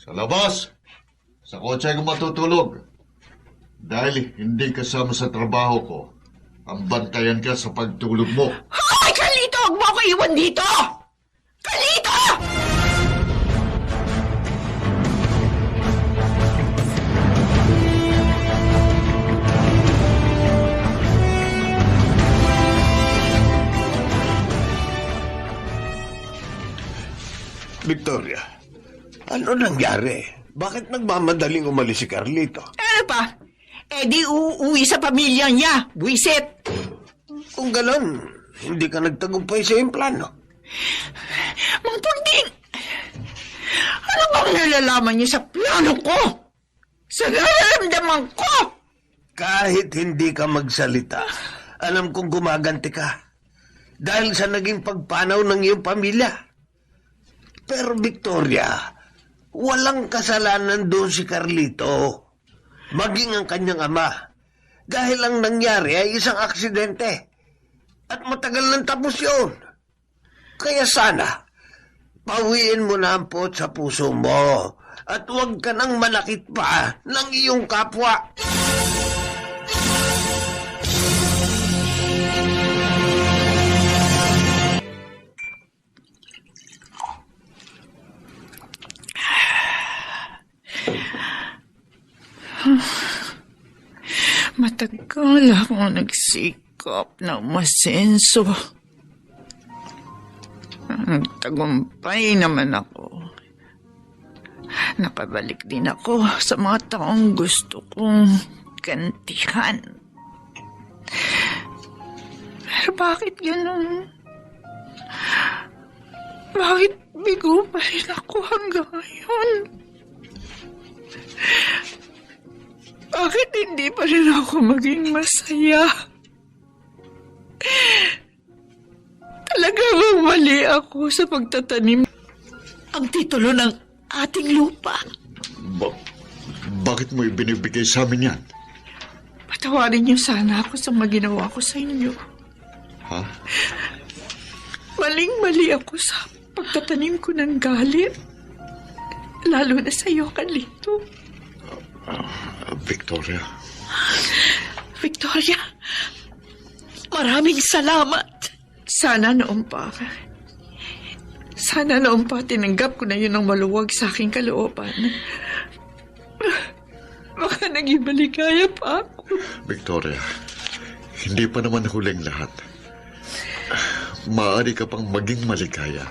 [SPEAKER 2] Sa labas! Sa kotse ko matutulog. Dahil hindi kasama sa trabaho ko, ang bantayan ka sa pagtulog mo.
[SPEAKER 5] Hoy, Carlito! Huwag mo ako iwan dito! Carlito!
[SPEAKER 1] Victoria, ano nangyari? Bakit nagmamadaling umalis si Carlito?
[SPEAKER 5] Ano pa? Di uuwi sa pamilya niya. Buisit!
[SPEAKER 1] Kung ganon, hindi ka nagtagumpay sa iyong plano.
[SPEAKER 5] Mang Pulding! Ano bang nalalaman niyo sa plano ko? Sa nararamdaman ko?
[SPEAKER 1] Kahit hindi ka magsalita, alam kong gumaganti ka. Dahil sa naging pagpanaw ng iyong pamilya. Pero Victoria, walang kasalanan doon si Carlito. Maging ang kanyang ama. Dahil ang nangyari ay isang aksidente. At matagal nang tapos yun. Kaya sana, pawiin mo na ang pot sa puso mo. At huwag ka nang manakit pa ng iyong kapwa.
[SPEAKER 5] Matagal akong nagsikap ng masenso. Nagtagumpay naman ako. Napabalik din ako sa mga taong gusto kong gantihan. Pero bakit ganun? Bakit bigo pa rin ako hanggang ngayon? Bakit hindi pa rin ako maging masaya? Talagang mali ako sa pagtatanim ang titulo ng ating lupa.
[SPEAKER 2] Bakit mo ibinibigay sa amin yan?
[SPEAKER 5] Patawarin niyo sana ako sa maginawa ko sa inyo.
[SPEAKER 2] Ha?
[SPEAKER 5] Maling-mali ako sa pagtatanim ko ng galit. Lalo na sa iyo, Carlito.
[SPEAKER 2] Victoria.
[SPEAKER 5] Victoria, maraming salamat. Sana noon pa tinanggap ko na yun ang maluwag sa aking kalooban. Baka naging maligaya pa ako.
[SPEAKER 2] Victoria, hindi pa naman huling lahat. Maaari ka pang maging maligaya.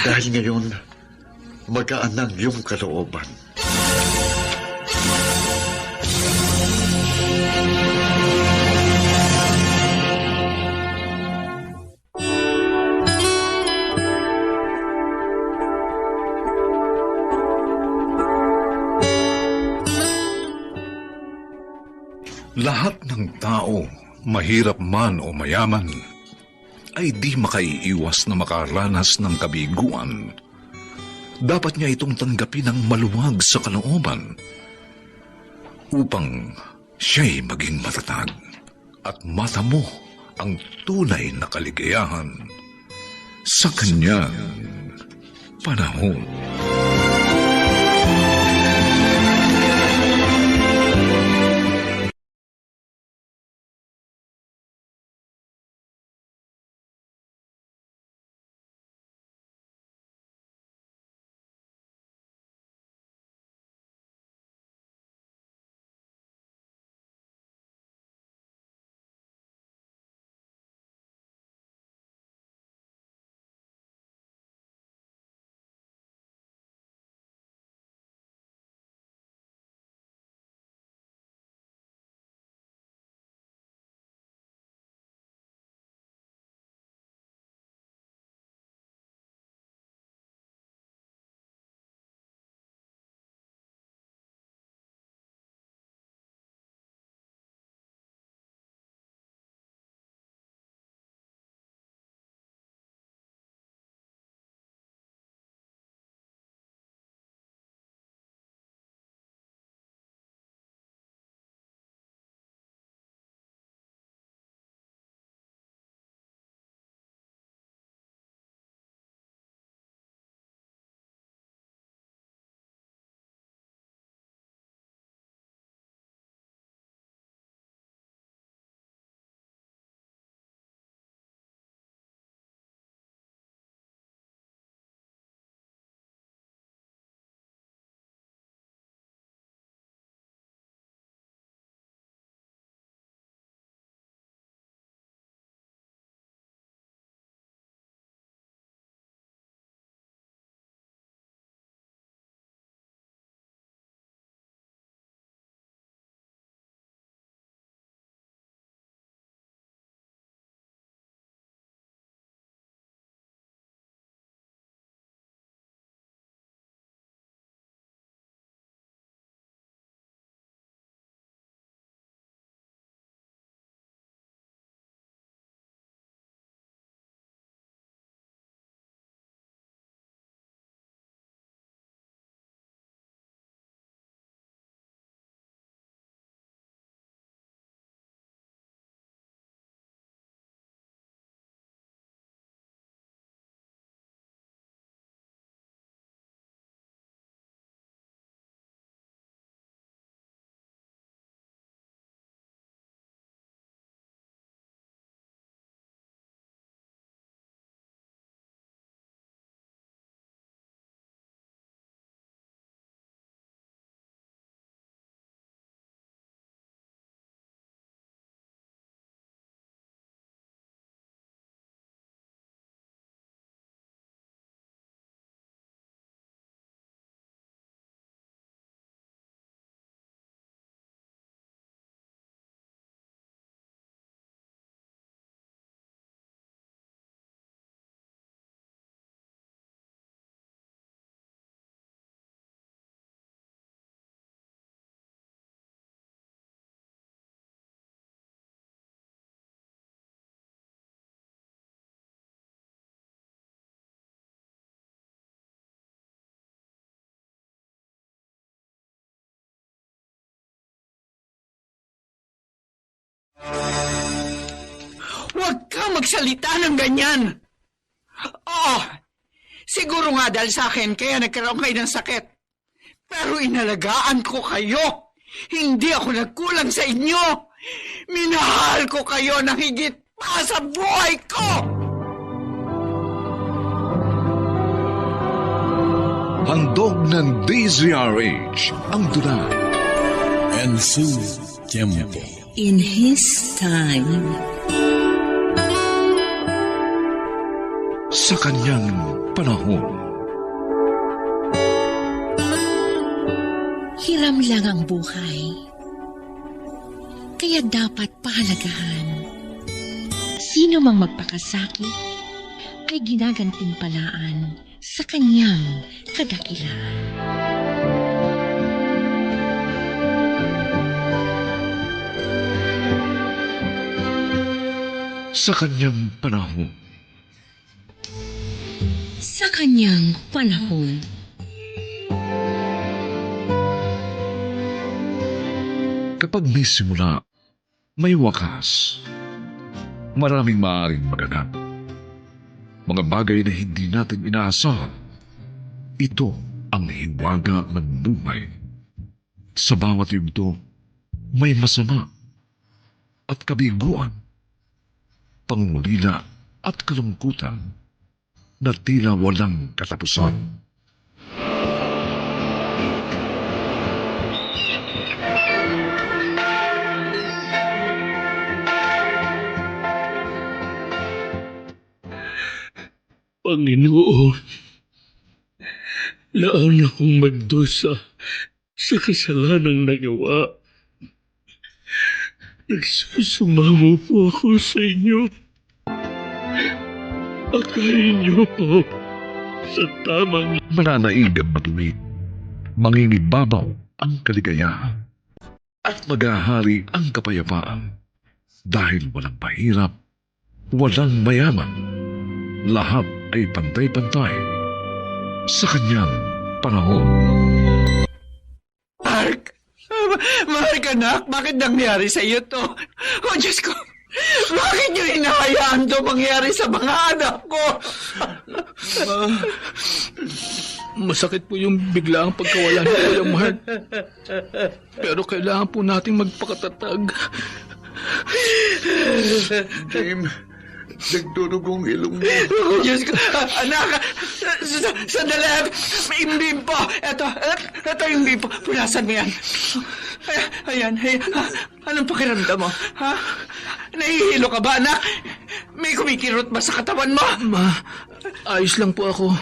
[SPEAKER 2] Dahil ngayon, magaan ang iyong kalooban.
[SPEAKER 3] Lahat ng tao, mahirap man o mayaman, ay di makaiiwas na makaranas ng kabiguan. Dapat niya itong tanggapin ng maluwag sa kalooban upang siya'y maging matatag at matamo ang tunay na kaligayahan sa kanyang panahon.
[SPEAKER 7] kang magsalita ng ganyan. Oo, siguro nga dahil sa akin kaya nagkaroon kayo ng sakit. Pero inalagaan ko kayo. Hindi ako nagkulang sa inyo. Minahal ko kayo ng higit pa sa buhay ko.
[SPEAKER 3] Handog ng DZRH ang tula.
[SPEAKER 10] Ensu Tiempo.
[SPEAKER 11] In His time.
[SPEAKER 3] Sa kanyang panahon.
[SPEAKER 13] Hiram lang ang buhay. Kaya dapat pahalagahan. Sino mang magpakasakit ay ginagantimpalaan sa kanyang kadakilaan.
[SPEAKER 3] Sa kanyang panahon.
[SPEAKER 13] Sa kanyang panahon.
[SPEAKER 3] Kapag may simula, may wakas. Maraming maaaring maganap. Mga bagay na hindi natin inaasahan. Ito ang hiwaga ng buhay. Sa bawat yugto, may masama at kabiguan, pangulila at kalungkutan na tila walang katapusan.
[SPEAKER 14] Panginoon, laan akong magdusa sa kasalanang nagawa. Nagsusumamo po ako sa inyo. Akayin niyo po sa tamang
[SPEAKER 3] Mananaig ang matuwid, mangingibabaw ang kaligayahan, at maghahari ang kapayapaan. Dahil walang pahirap, walang mayaman, lahat ay pantay-pantay sa kanyang panahon.
[SPEAKER 7] Mark! Mark, anak, bakit nangyari sa iyo to? Oh, Diyos ko! Bakit niyo hinahayaan to mangyari sa mga anak ko?
[SPEAKER 8] Masakit po yung biglaang pagkawala ni Kuya Mark. Pero kailangan po nating magpakatatag.
[SPEAKER 2] Jim, nagdurugong ilong mo.
[SPEAKER 7] Oh, Diyos ko! Anak! Sandali! May imbim po! Ito yung imbim po. Punasan mo yan. Ayan. Anong pakiramdam mo? Ha? Nahihilo ka ba, anak? May kumikirot ba sa katawan mo?
[SPEAKER 8] Ma, ayos lang po ako.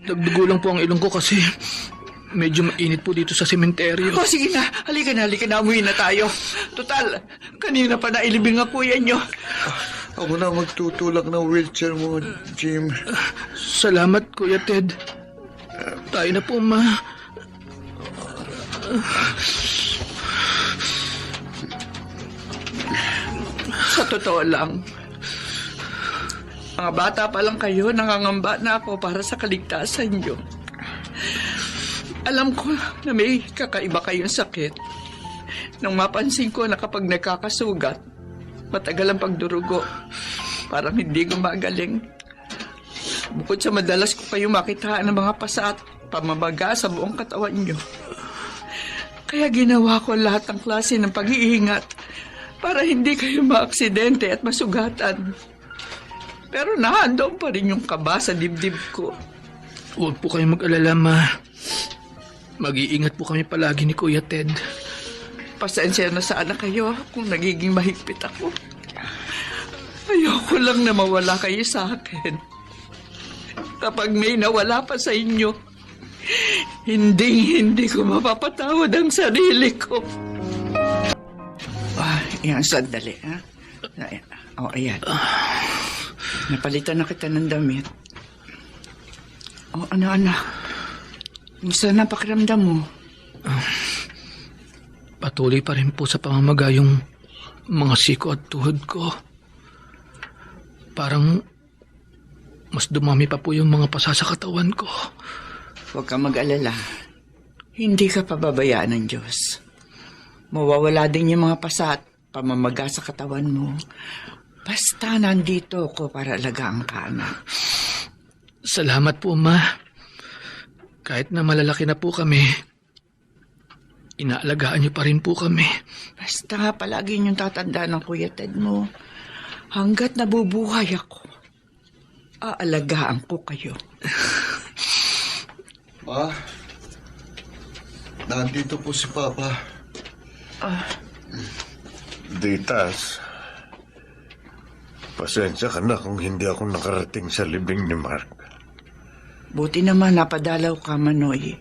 [SPEAKER 8] Nagdugo lang po ang ilong ko kasi medyo mainit po dito sa sementeryo.
[SPEAKER 7] Oh, sige na. Halika na. Umuwi na tayo. Total, kanina pa nailibing ang kuya nyo.
[SPEAKER 2] Ako na magtutulak ng wheelchair mo, Jim.
[SPEAKER 8] Salamat, Kuya Ted. Tayo na po, Ma.
[SPEAKER 7] Sa totoo lang, mga bata pa lang kayo, nangangamba na ako para sa kaligtasan nyo. Alam ko na may kakaiba kayong sakit. Nang mapansin ko na kapag nagkakasugat, matagal ang pagdurugo. Parang hindi gumagaling. Bukod sa madalas ko kayo makitaan ng mga pasa at pamamaga sa buong katawan nyo. Kaya ginawa ko lahat ng klase ng pag-iingat para hindi kayo maaksidente at masugatan. Pero nahandong pa rin yung kaba sa dibdib ko.
[SPEAKER 8] Huwag po kayong mag-alala, Ma. Mag-iingat po kami palagi ni Kuya Ted.
[SPEAKER 7] Pasensya na sana kayo kung nagiging mahigpit ako. Ayoko lang na mawala kayo sa akin. Kapag may nawala pa sa inyo, hindi ko mapapatawad ang sarili ko. Ayan, sandali, ha? Ayan. Napalitan na kita ng damit. Anak. Musta na pakiramdam mo?
[SPEAKER 8] Patuloy pa rin po sa pamamaga yung mga siko at tuhod ko. Parang mas dumami pa po yung mga pasa sa katawan ko.
[SPEAKER 7] Huwag kang mag-alala. Hindi ka pababayaan ng Diyos. Mawawala din yung mga pasa at pamamaga sa katawan mo. Basta nandito ko para alagaan ka, anak.
[SPEAKER 14] Salamat po, Ma. Kahit na malalaki na po kami, inaalagaan niyo pa rin po kami.
[SPEAKER 7] Basta palagi niyong tatandaan ng Kuya Ted mo. Hanggat nabubuhay ako, aalagaan ko kayo.
[SPEAKER 2] Ma, nandito po si Papa.
[SPEAKER 1] Ditas, pasensya ka na kung hindi ako nakarating sa libing ni Mark.
[SPEAKER 7] Buti naman napadalaw ka, Manoy.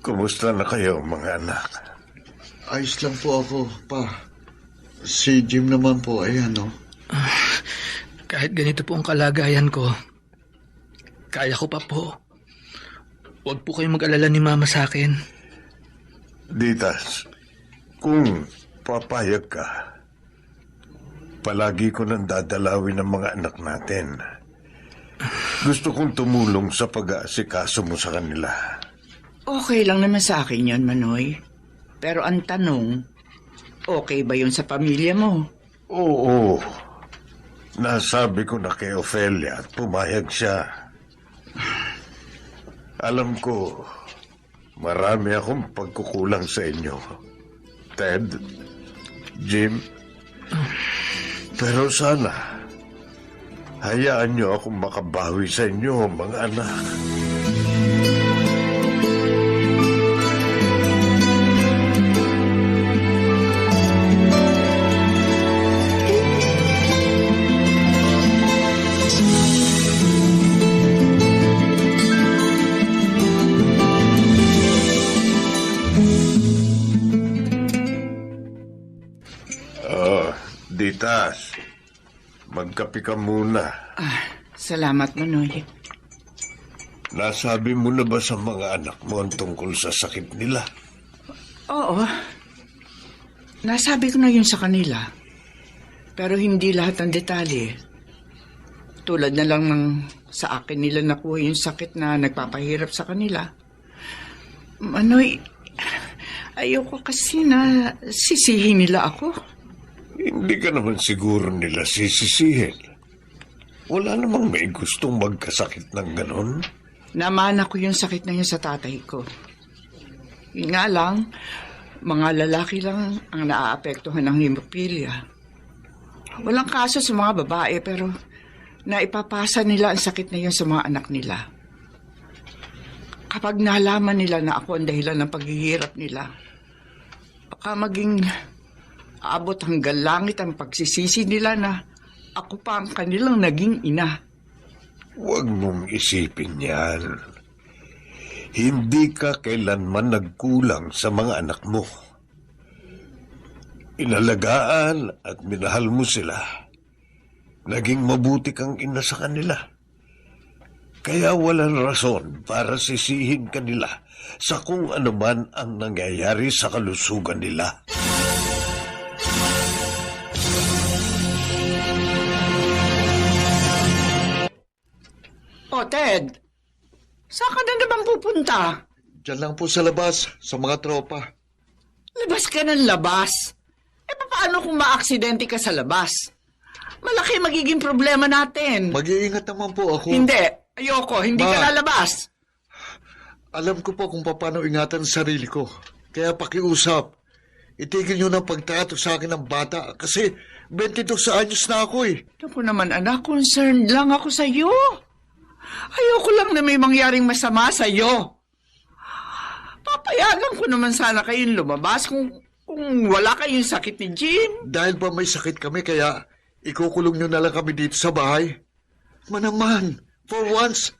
[SPEAKER 1] Kumusta na kayo, mga anak?
[SPEAKER 2] Ayos lang po ako, Pa. Si Jim naman po, ayan, no?
[SPEAKER 14] Kahit ganito po ang kalagayan ko, kaya ko pa po. Huwag po kayong mag-alala ni Mama sa akin.
[SPEAKER 1] Ditas, kung papayag ka, palagi ko nang dadalawin ang mga anak natin. Gusto kong tumulong sa pag-aasikaso mo sa kanila.
[SPEAKER 7] Okay lang naman sa akin yan, Manoy. Pero ang tanong, okay ba yun sa pamilya mo?
[SPEAKER 1] Oo. Nasabi ko na kay Ophelia at pumayag siya. Alam ko, marami akong pagkukulang sa inyo. Ted, Jim. Pero sana, hayaan niyo akong makabawi sa inyo, mga anak. Ditas, magkape ka muna.
[SPEAKER 7] Salamat, Manoy.
[SPEAKER 1] Nasabi mo na ba sa mga anak mo ang tungkol sa sakit nila?
[SPEAKER 7] Oo. Nasabi ko na yun sa kanila. Pero hindi lahat ng detalye. Tulad na lang ng sa akin nila nakuha yung sakit na nagpapahirap sa kanila. Manoy, ayoko kasi na sisihin nila ako.
[SPEAKER 1] Hindi ka naman siguro nila sisisihin. Wala namang may gustong magkasakit ng ganon.
[SPEAKER 7] Namana ko yung sakit na yun sa tatay ko. Yun nga lang, mga lalaki lang ang naaapektuhan ng hemophilia. Walang kaso sa mga babae pero naipapasa nila ang sakit na yun sa mga anak nila. Kapag nalaman nila na ako ang dahilan ng paghihirap nila, baka maging abot hanggang langit ang pagsisisi nila na ako pa ang kanilang naging ina.
[SPEAKER 1] Huwag mong isipin yan. Hindi ka kailanman nagkulang sa mga anak mo. Inalagaan at minahal mo sila. Naging mabuti kang ina sa kanila. Kaya walang rason para sisihin kanila sa kung ano man ang nangyayari sa kalusugan nila.
[SPEAKER 7] Oh, Ted, saan ka na naman pupunta?
[SPEAKER 2] Diyan lang po sa labas, sa mga tropa.
[SPEAKER 7] Labas ka ng labas. Paano kung maaksidente ka sa labas? Malaki magiging problema natin.
[SPEAKER 2] Mag-iingat naman po ako.
[SPEAKER 7] Hindi, ayoko, hindi ka lalabas.
[SPEAKER 2] Alam ko po kung paano ingatan ang sarili ko. Kaya pakiusap, itigil niyo ng pagtrato sa akin ng bata kasi 22 anyos na ako eh.
[SPEAKER 7] Naku naman anak, concerned lang ako sa iyo. Ayoko lang na may mangyaring masama sa iyo. Papayagan ko naman sana kayong lumabas kung wala kayong sakit ni Jim.
[SPEAKER 2] Dahil ba may sakit kami kaya ikukulong niyo na lang kami dito sa bahay? Manaman, for once,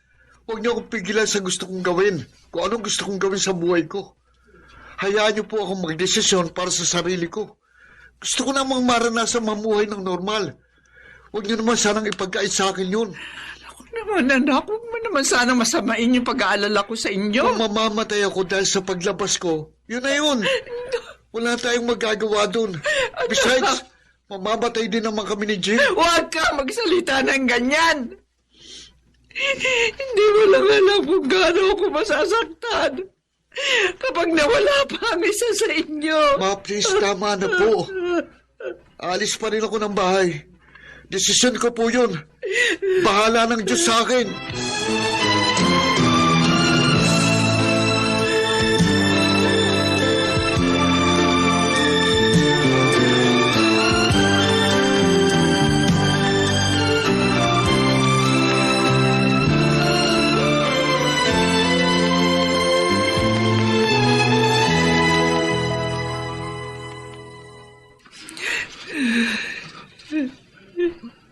[SPEAKER 2] huwag niyo akong pigilan sa gusto kong gawin. Kung anong gusto kong gawin sa buhay ko. Hayaan niyo po akong magdesisyon para sa sarili ko. Gusto ko namang maranasan mamuhay ng normal. Huwag niyo naman sanang ipagkait sa akin yun.
[SPEAKER 7] Naman anak, huwag mo naman sana masamain yung pag-aalala ko sa inyo.
[SPEAKER 2] Kung mamamatay ako dahil sa paglabas ko, yun na yun. Wala tayong magagawa dun. Besides, mamamatay din naman kami ni Jim.
[SPEAKER 7] Huwag ka magsalita ng ganyan. Hindi mo lang alam kung gaano ako masasaktan kapag nawala pa ang isa sa inyo.
[SPEAKER 2] Ma, please, tama na po. Alis pa rin ako ng bahay. Desisyon ko po yun. Bahala ng Diyos sa akin.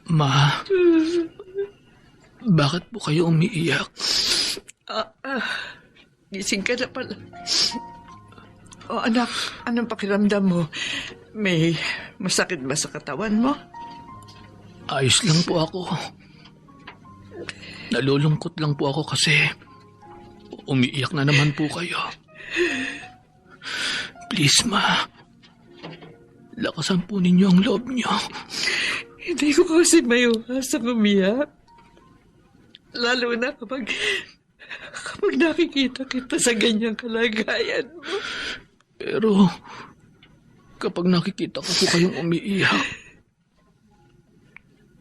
[SPEAKER 14] Ma, bakit po kayo umiiyak?
[SPEAKER 7] Gising ka na pala. O anak, anong pakiramdam mo? May masakit ba sa katawan mo?
[SPEAKER 14] Ayos lang po ako. Nalulungkot lang po ako kasi umiiyak na naman po kayo. Please, Ma. Lakasan po ninyo ang loob niyo.
[SPEAKER 7] Hindi ko kasi maiwasang umiyak. Lalo na kapag nakikita kita sa ganyang kalagayan mo.
[SPEAKER 14] Pero kapag nakikita ko po kayong umiiyak,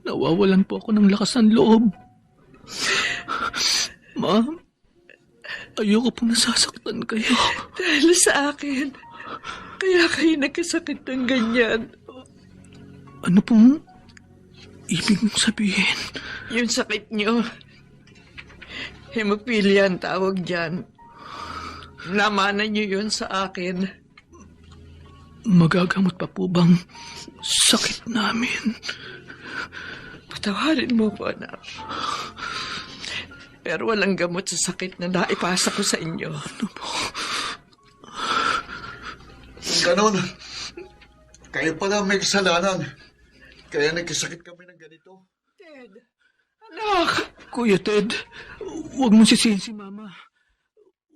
[SPEAKER 14] nawawalan po ako ng lakas ng loob. Ma'am, ayoko po nasasaktan kayo.
[SPEAKER 7] Dahil sa akin, kaya kayo nagkasakit ng ganyan.
[SPEAKER 14] Ano pong ibig mong sabihin?
[SPEAKER 7] Yung sakit nyo, hemophilia ang tawag dyan. Namanan nyo yun sa akin.
[SPEAKER 14] Magagamot pa po bang sakit namin?
[SPEAKER 7] Patawarin mo po, anak. Pero walang gamot sa sakit na naipasa ko sa inyo.
[SPEAKER 14] Ano po?
[SPEAKER 2] Ganon. Kayo pala may kasalanan. Kaya nagkasakit kami ng ganito.
[SPEAKER 7] Ted! Anak!
[SPEAKER 14] Kuya Ted, huwag mong sisihin si Mama.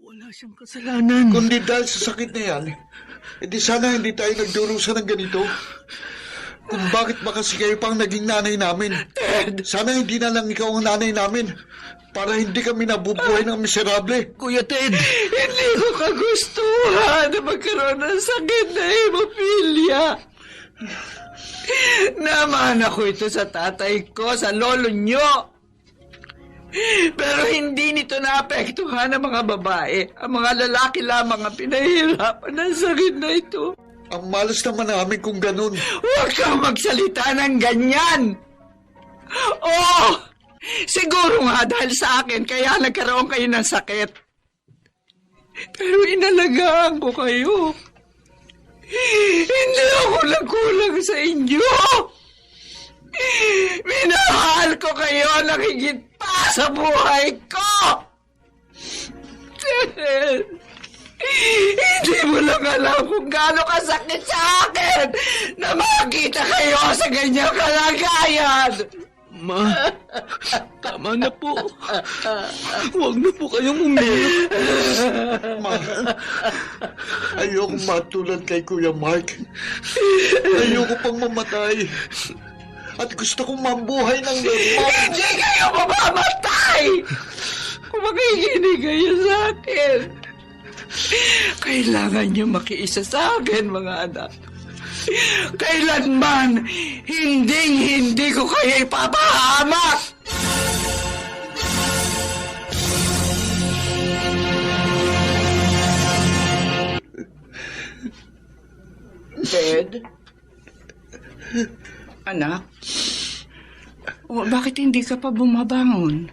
[SPEAKER 14] Wala siyang kasalanan.
[SPEAKER 2] Kundi dahil sa sakit na yan, edi sana hindi tayo nagdurusa ng ganito. Kung bakit ba kasi kayo pang naging nanay namin?
[SPEAKER 7] Ted!
[SPEAKER 2] Sana hindi na lang ikaw ang nanay namin para hindi kami nabubuhay ng miserable.
[SPEAKER 14] Kuya Ted!
[SPEAKER 7] Hindi ko kagustuhan na magkaroon ng sakit na hemophilia. Naman ako ito sa tatay ko, sa lolo nyo. Pero hindi nito naapektuhan ang mga babae. Ang mga lalaki lamang ang pinahihirapan ng sakit na ito.
[SPEAKER 2] Ang malas naman namin kung ganun.
[SPEAKER 7] Huwag kang magsalita ng ganyan. Oo, siguro nga dahil sa akin kaya nagkaroon kayo ng sakit. Pero inalagaan ko kayo. Hindi ako nagkulang sa inyo. Minahal ko kayo ng higit pa sa buhay ko. Hindi mo lang alam kung gaano kasakit sa akin na makita kayo sa ganyang kalagayan.
[SPEAKER 14] Ma, tama na po. Huwag na po kayong umiyak.
[SPEAKER 2] Ma, ayoko matulad kay Kuya Mark. Ayoko pang mamatay. At gusto kong mabuhay ng normal.
[SPEAKER 7] Hindi kayo mamamatay! Kung makikinig kayo sa akin. Kailangan niyo makiisa sa akin, mga anak. Kailanman, hindi ko kayo ipapahamak! Ted? Anak? Bakit hindi ka pa bumabangon?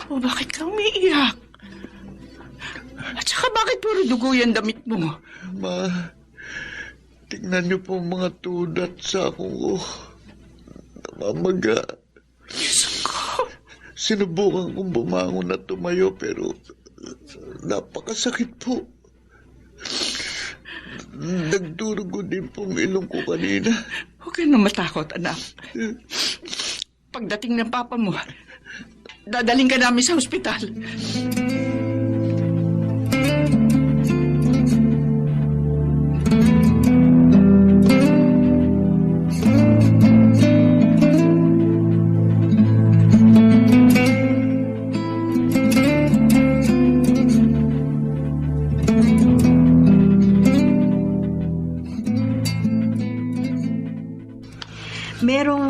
[SPEAKER 7] Bakit ka umiiyak? At saka bakit puro dugo yung damit mo?
[SPEAKER 2] Ma, tingnan niyo po mga tudat sa akong namamaga.
[SPEAKER 7] Diyos ko.
[SPEAKER 2] Sinubukan kong bumangon at tumayo pero napakasakit po. Nagdurugo din pong ilong ko kanina.
[SPEAKER 7] Huwag ka na matakot, anak. Pagdating ng papa mo, dadaling ka namin sa ospital.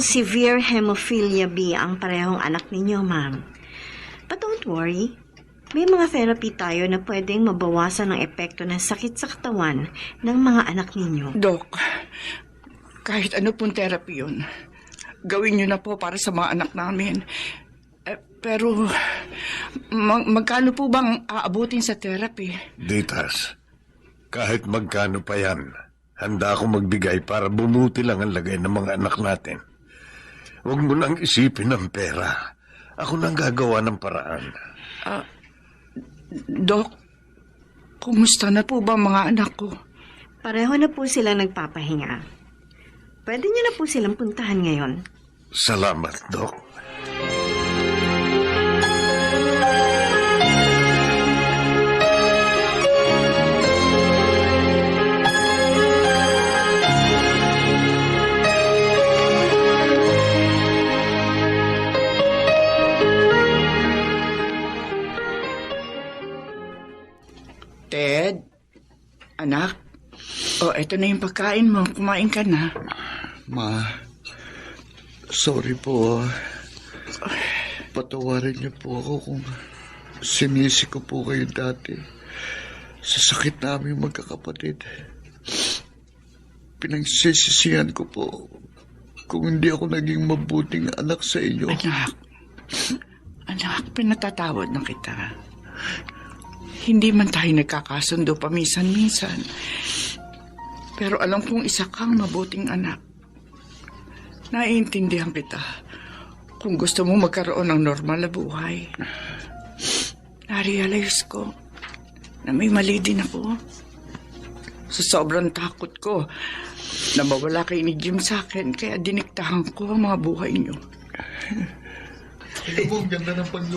[SPEAKER 6] pong severe hemophilia B ang parehong anak ninyo, ma'am. But don't worry. May mga therapy tayo na pwedeng mabawasan ang epekto ng sakit sa katawan ng mga anak ninyo.
[SPEAKER 7] Dok, kahit ano pong therapy yun, gawin niyo na po para sa mga anak namin. Pero, magkano po bang aabutin sa therapy?
[SPEAKER 1] Ditas, kahit magkano pa yan, handa akong magbigay para bumuti lang ang lagay ng mga anak natin. Huwag mo nang isipin ng pera. Ako nang gagawa ng paraan.
[SPEAKER 7] Dok, kumusta na po ba mga anak ko?
[SPEAKER 6] Pareho na po sila nagpapahinga. Pwede niyo na po silang puntahan ngayon.
[SPEAKER 1] Salamat, Dok.
[SPEAKER 7] Ted, anak, eto na yung pagkain mo. Kumain ka na.
[SPEAKER 2] Ma, sorry po. Patawarin niyo po ako kung sinisi ko po kayo dati sa sakit namin magkakapatid. Pinagsisisihan ko po kung hindi ako naging mabuting anak sa inyo.
[SPEAKER 7] Anak, pinatatawad na kita. Hindi man tayo nagkakasundo paminsan-minsan. Pero alam kong isa kang mabuting anak. Naiintindihan kita kung gusto mo magkaroon ng normal na buhay. Narealize ko na may mali din ako. Sa sobrang takot ko na mawala kayo ni Jim sa akin, kaya diniktahan ko ang mga buhay niyo.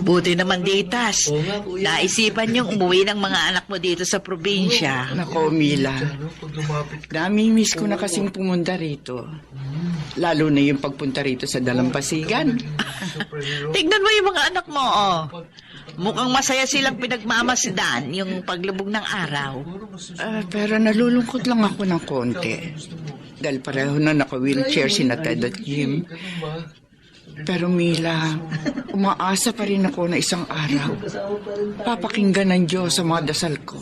[SPEAKER 5] Buti naman, Ditas. Naisipan niyong umuwi ng mga anak mo dito sa probinsya.
[SPEAKER 7] Nako, Mila. Nami-miss ko na kasing pumunta rito. Lalo na yung pagpunta rito sa Dalampasigan.
[SPEAKER 5] Tignan mo yung mga anak mo, oh. Mukhang masaya silang pinagmamasdan yung paglubog ng araw.
[SPEAKER 7] Pero nalulungkot lang ako ng konti. Dahil pareho na naka-wheelchair si Ted at Jim. Pero Mila, umaasa pa rin ako na isang araw papakinggan ng Diyos sa mga dasal ko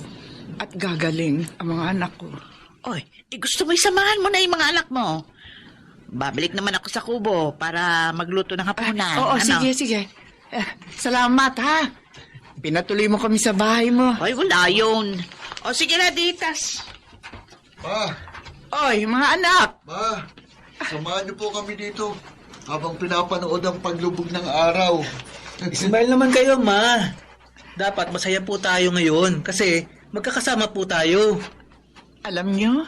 [SPEAKER 7] at gagaling ang mga anak ko.
[SPEAKER 5] Oy, gusto mo isamahan mo na yung mga anak mo? Babalik naman ako sa kubo para magluto ng hapunan.
[SPEAKER 7] Oo, sige. Salamat, ha? Pinatuloy mo kami sa bahay mo.
[SPEAKER 5] Ay, wala yun. O, sige na, Ditas.
[SPEAKER 2] Ma!
[SPEAKER 7] Oy, mga anak!
[SPEAKER 2] Ma! Samahan niyo po kami dito habang pinapanood ang paglubog ng araw.
[SPEAKER 14] Smile naman kayo, Ma. Dapat masaya po tayo ngayon kasi magkakasama po tayo.
[SPEAKER 7] Alam niyo,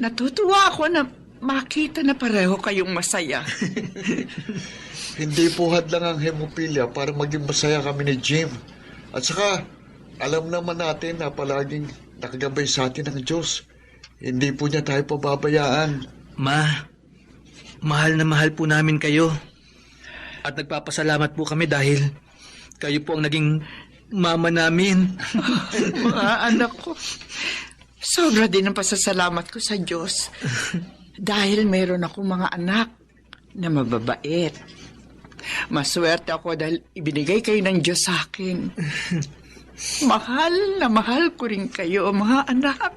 [SPEAKER 7] natutuwa ako na makita na pareho kayong masaya.
[SPEAKER 2] Hindi po hadlang ang hemophilia para maging masaya kami ni Jim. At saka, alam naman natin na palaging nakagabay sa atin ng Diyos. Hindi po niya tayo pababayaan.
[SPEAKER 14] Ma, mahal na mahal po namin kayo. At nagpapasalamat po kami dahil kayo po ang naging mama namin.
[SPEAKER 7] Mga anak ko, sobra din ang pasasalamat ko sa Diyos. Dahil mayroon ako mga anak na mababait. Maswerte ako dahil ibinigay kayo ng Diyos sa akin. Mahal na mahal ko rin kayo, mga anak.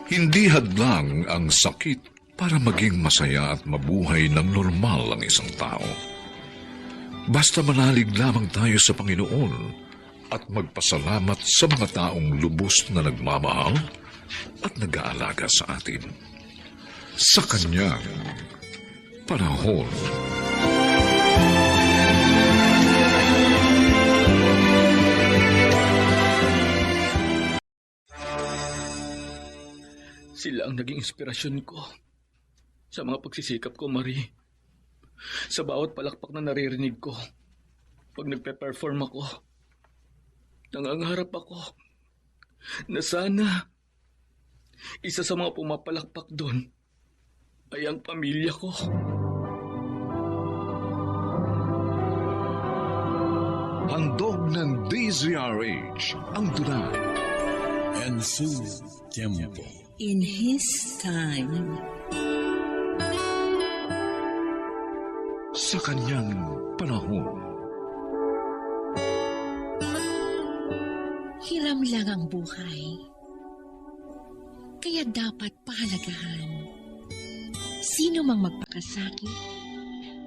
[SPEAKER 3] Hindi hadlang ang sakit para maging masaya at mabuhay ng normal ang isang tao. Basta manalig lamang tayo sa Panginoon at magpasalamat sa mga taong lubos na nagmamahal at nag-aalaga sa atin. Sa Kanyang panahon.
[SPEAKER 14] Sila ang naging inspirasyon ko sa mga pagsisikap ko, Marie. Sa bawat palakpak na naririnig ko, pag nagpe-perform ako, nangangarap ako na sana isa sa mga pumapalakpak doon ay ang pamilya ko.
[SPEAKER 3] Handog ng DZRH ang tula.
[SPEAKER 10] En su tiempo.
[SPEAKER 11] In His time.
[SPEAKER 3] Sa kanyang panahon.
[SPEAKER 13] Hiram lang ang buhay. Kaya dapat pahalagahan. Sino mang magpakasakit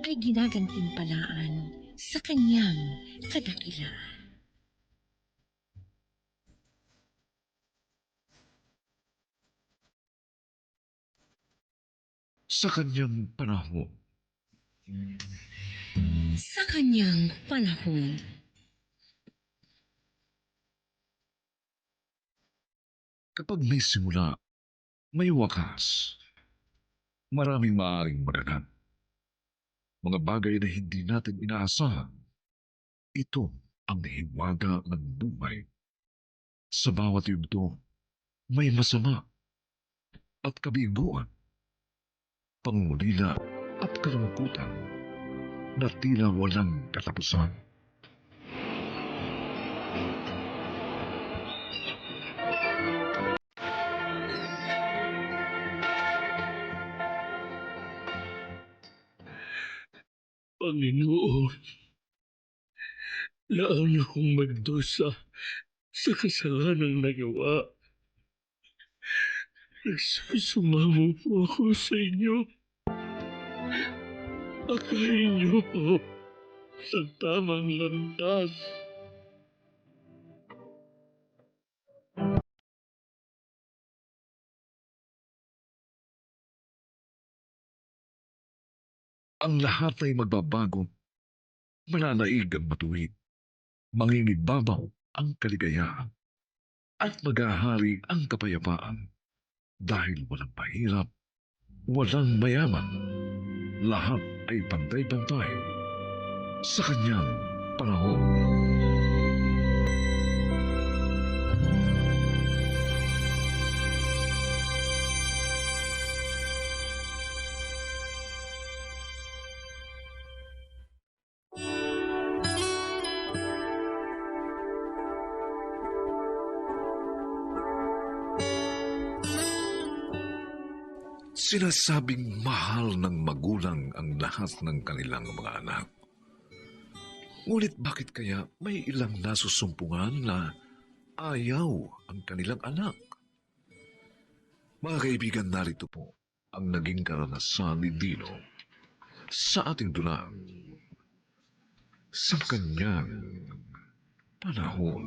[SPEAKER 13] ay ginagantimpalaan sa kanyang kadakilaan.
[SPEAKER 3] Sa kanyang panahon.
[SPEAKER 13] Sa kanyang panahon.
[SPEAKER 3] Kapag may simula, may wakas. Maraming maaaring maganap. Mga bagay na hindi natin inaasahan. Ito ang hiwaga ng buhay. Sa bawat yugto, may masama at kabiguan, pangulila at kalungkutan na tila walang katapusan.
[SPEAKER 14] Panginoon, laan akong magdusa sa kasalanang nagawa. Nagsusumamo po ako sa inyo. Akayin niyo po sa tamang landas.
[SPEAKER 3] Ang lahat ay magbabago. Mananaig ang matuwid. Mangingibabaw ang kaligayahan. At maghahari ang kapayapaan. Dahil walang mahirap, walang mayaman. Lahat ay pantay-pantay sa kanyang panahon. Sinasabing mahal ng magulang ang lahat ng kanilang mga anak. Ngunit bakit kaya may ilang nasusumpungan na ayaw ang kanilang anak? Mga kaibigan, narito po ang naging karanasan ni Dino sa ating dulang sa kanyang panahon.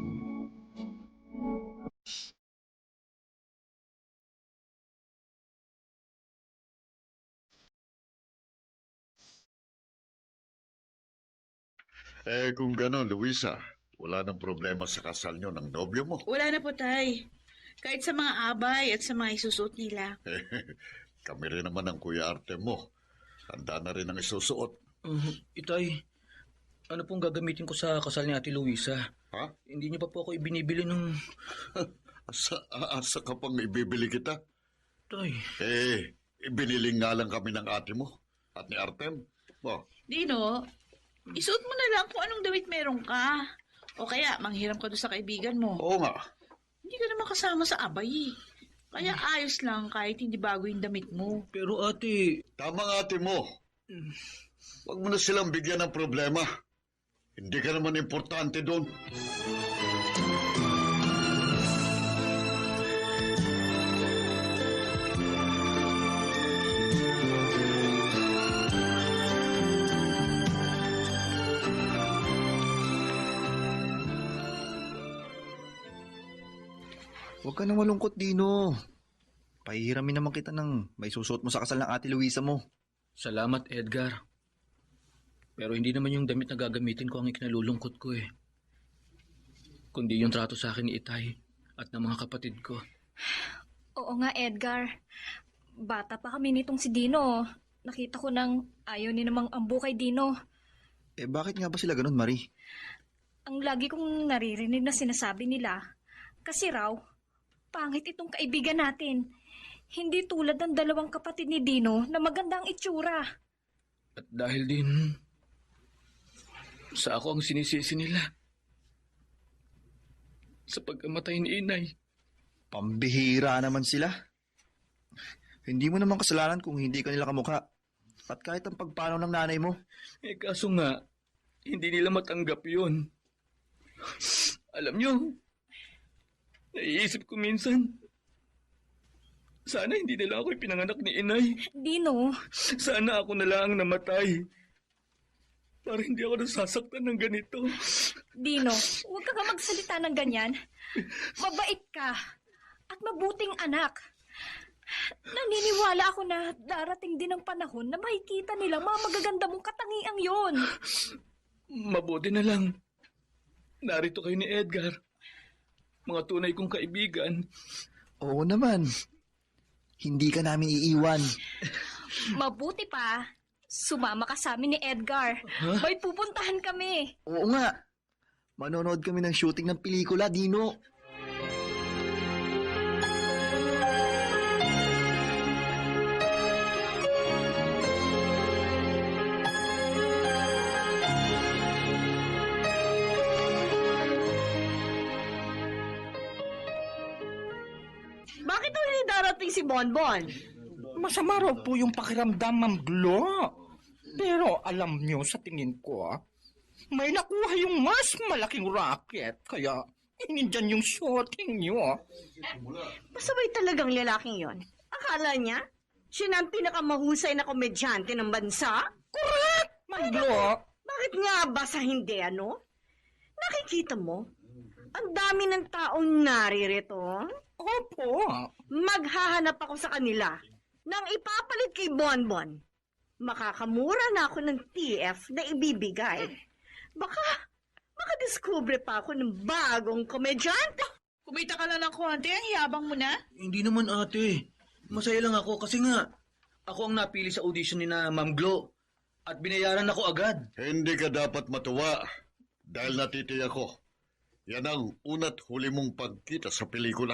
[SPEAKER 2] Kung gano'n, Luisa, wala nang problema sa kasal nyo ng nobyo mo.
[SPEAKER 6] Wala na po, Tay. Kahit sa mga abay at sa mga isusuot nila.
[SPEAKER 2] Kami rin naman ang Kuya Artem mo. Handa na rin ang isusuot.
[SPEAKER 14] Itay, ano pong gagamitin ko sa kasal ni Ate Luisa?
[SPEAKER 2] Ha?
[SPEAKER 14] Hindi niyo pa po ako ibinibili ng...
[SPEAKER 2] Asa ka pang ibibili kita?
[SPEAKER 14] Tay.
[SPEAKER 2] Ibiniling nga lang kami ng ate mo at ni Artem.
[SPEAKER 6] Dino, isuot mo na lang kung anong damit meron ka. O kaya, manghiram ka doon sa kaibigan mo.
[SPEAKER 2] Oo nga.
[SPEAKER 6] Hindi ka naman kasama sa abay. Kaya ayos lang kahit hindi bago yung damit mo.
[SPEAKER 14] Pero ate...
[SPEAKER 2] Tama nga ate mo. Huwag mo na silang bigyan ng problema. Hindi ka naman importante doon.
[SPEAKER 15] Huwag ka nang malungkot, Dino. Pahihiramin naman kita ng may susuot mo sa kasal ng Ate Luisa mo.
[SPEAKER 14] Salamat, Edgar. Pero hindi naman yung damit na gagamitin ko ang ikinalulungkot ko eh. Kundi yung trato sa akin ni Itay at ng mga kapatid ko.
[SPEAKER 16] Oo nga, Edgar. Bata pa kami nitong si Dino. Nakita ko nang ayaw ni namang ambu kay Dino.
[SPEAKER 15] Bakit nga ba sila ganun, Marie?
[SPEAKER 16] Ang lagi kong naririnig na sinasabi nila. Kasi raw, pangit itong kaibigan natin. Hindi tulad ng dalawang kapatid ni Dino na magandang itsura.
[SPEAKER 14] At dahil din sa ako ang sinisisi nila. Sa pagkamatay ni inay.
[SPEAKER 15] Pambihira naman sila. Hindi mo naman kasalanan kung hindi ka nila kamukha. At kahit ang pagpanaw ng nanay mo.
[SPEAKER 14] Eh kaso nga, hindi nila matanggap yun. Alam nyo, naiisip ko minsan, sana hindi nila ako ipinanganak ni inay.
[SPEAKER 16] Dino.
[SPEAKER 14] Sana ako na lang ang namatay. Para hindi ako nasasaktan ng ganito.
[SPEAKER 16] Dino, huwag ka magsalita ng ganyan. Mabait ka at mabuting anak. Naniniwala ako na darating din ang panahon na makikita nila mga magaganda mong katangiang yon.
[SPEAKER 14] Mabuti na lang. Narito kayo ni Edgar. Mga tunay kong kaibigan.
[SPEAKER 15] Oo naman. Hindi ka namin iiwan.
[SPEAKER 16] Mabuti pa, sumama ka sa amin ni Edgar. May pupuntahan kami.
[SPEAKER 15] Oo nga. Manonood kami ng shooting ng pelikula, Dino.
[SPEAKER 6] Bakit hindi darating si Bonbon?
[SPEAKER 17] Masama raw po yung pakiramdam, Ma'am Glo. Pero alam nyo, sa tingin ko, may nakuha yung mas malaking racket. Kaya inindyan yung shooting nyo.
[SPEAKER 6] Masabay talagang lalaking yon. Akala niya, siya na ang pinakamahusay na komedyante ng bansa?
[SPEAKER 17] Correct, Ma'am Glo.
[SPEAKER 6] Bakit nga ba sa hindi, ano? Nakikita mo, ang dami ng taong naririto.
[SPEAKER 17] Opo.
[SPEAKER 6] Maghahanap ako sa kanila nang ipapalit kay Bonbon. Makakamura na ako ng TF na ibibigay. Baka discover pa ako ng bagong komedyante.
[SPEAKER 5] Kumita ka lang ng konti, ang yabang mo na.
[SPEAKER 14] Hindi naman ate. Masaya lang ako kasi nga ako ang napili sa audition ni na Ma'am Glo. At binayaran ako agad.
[SPEAKER 2] Hindi ka dapat matuwa dahil natitiyak ko. Yan ang una't huli mong pagkita sa pelikula.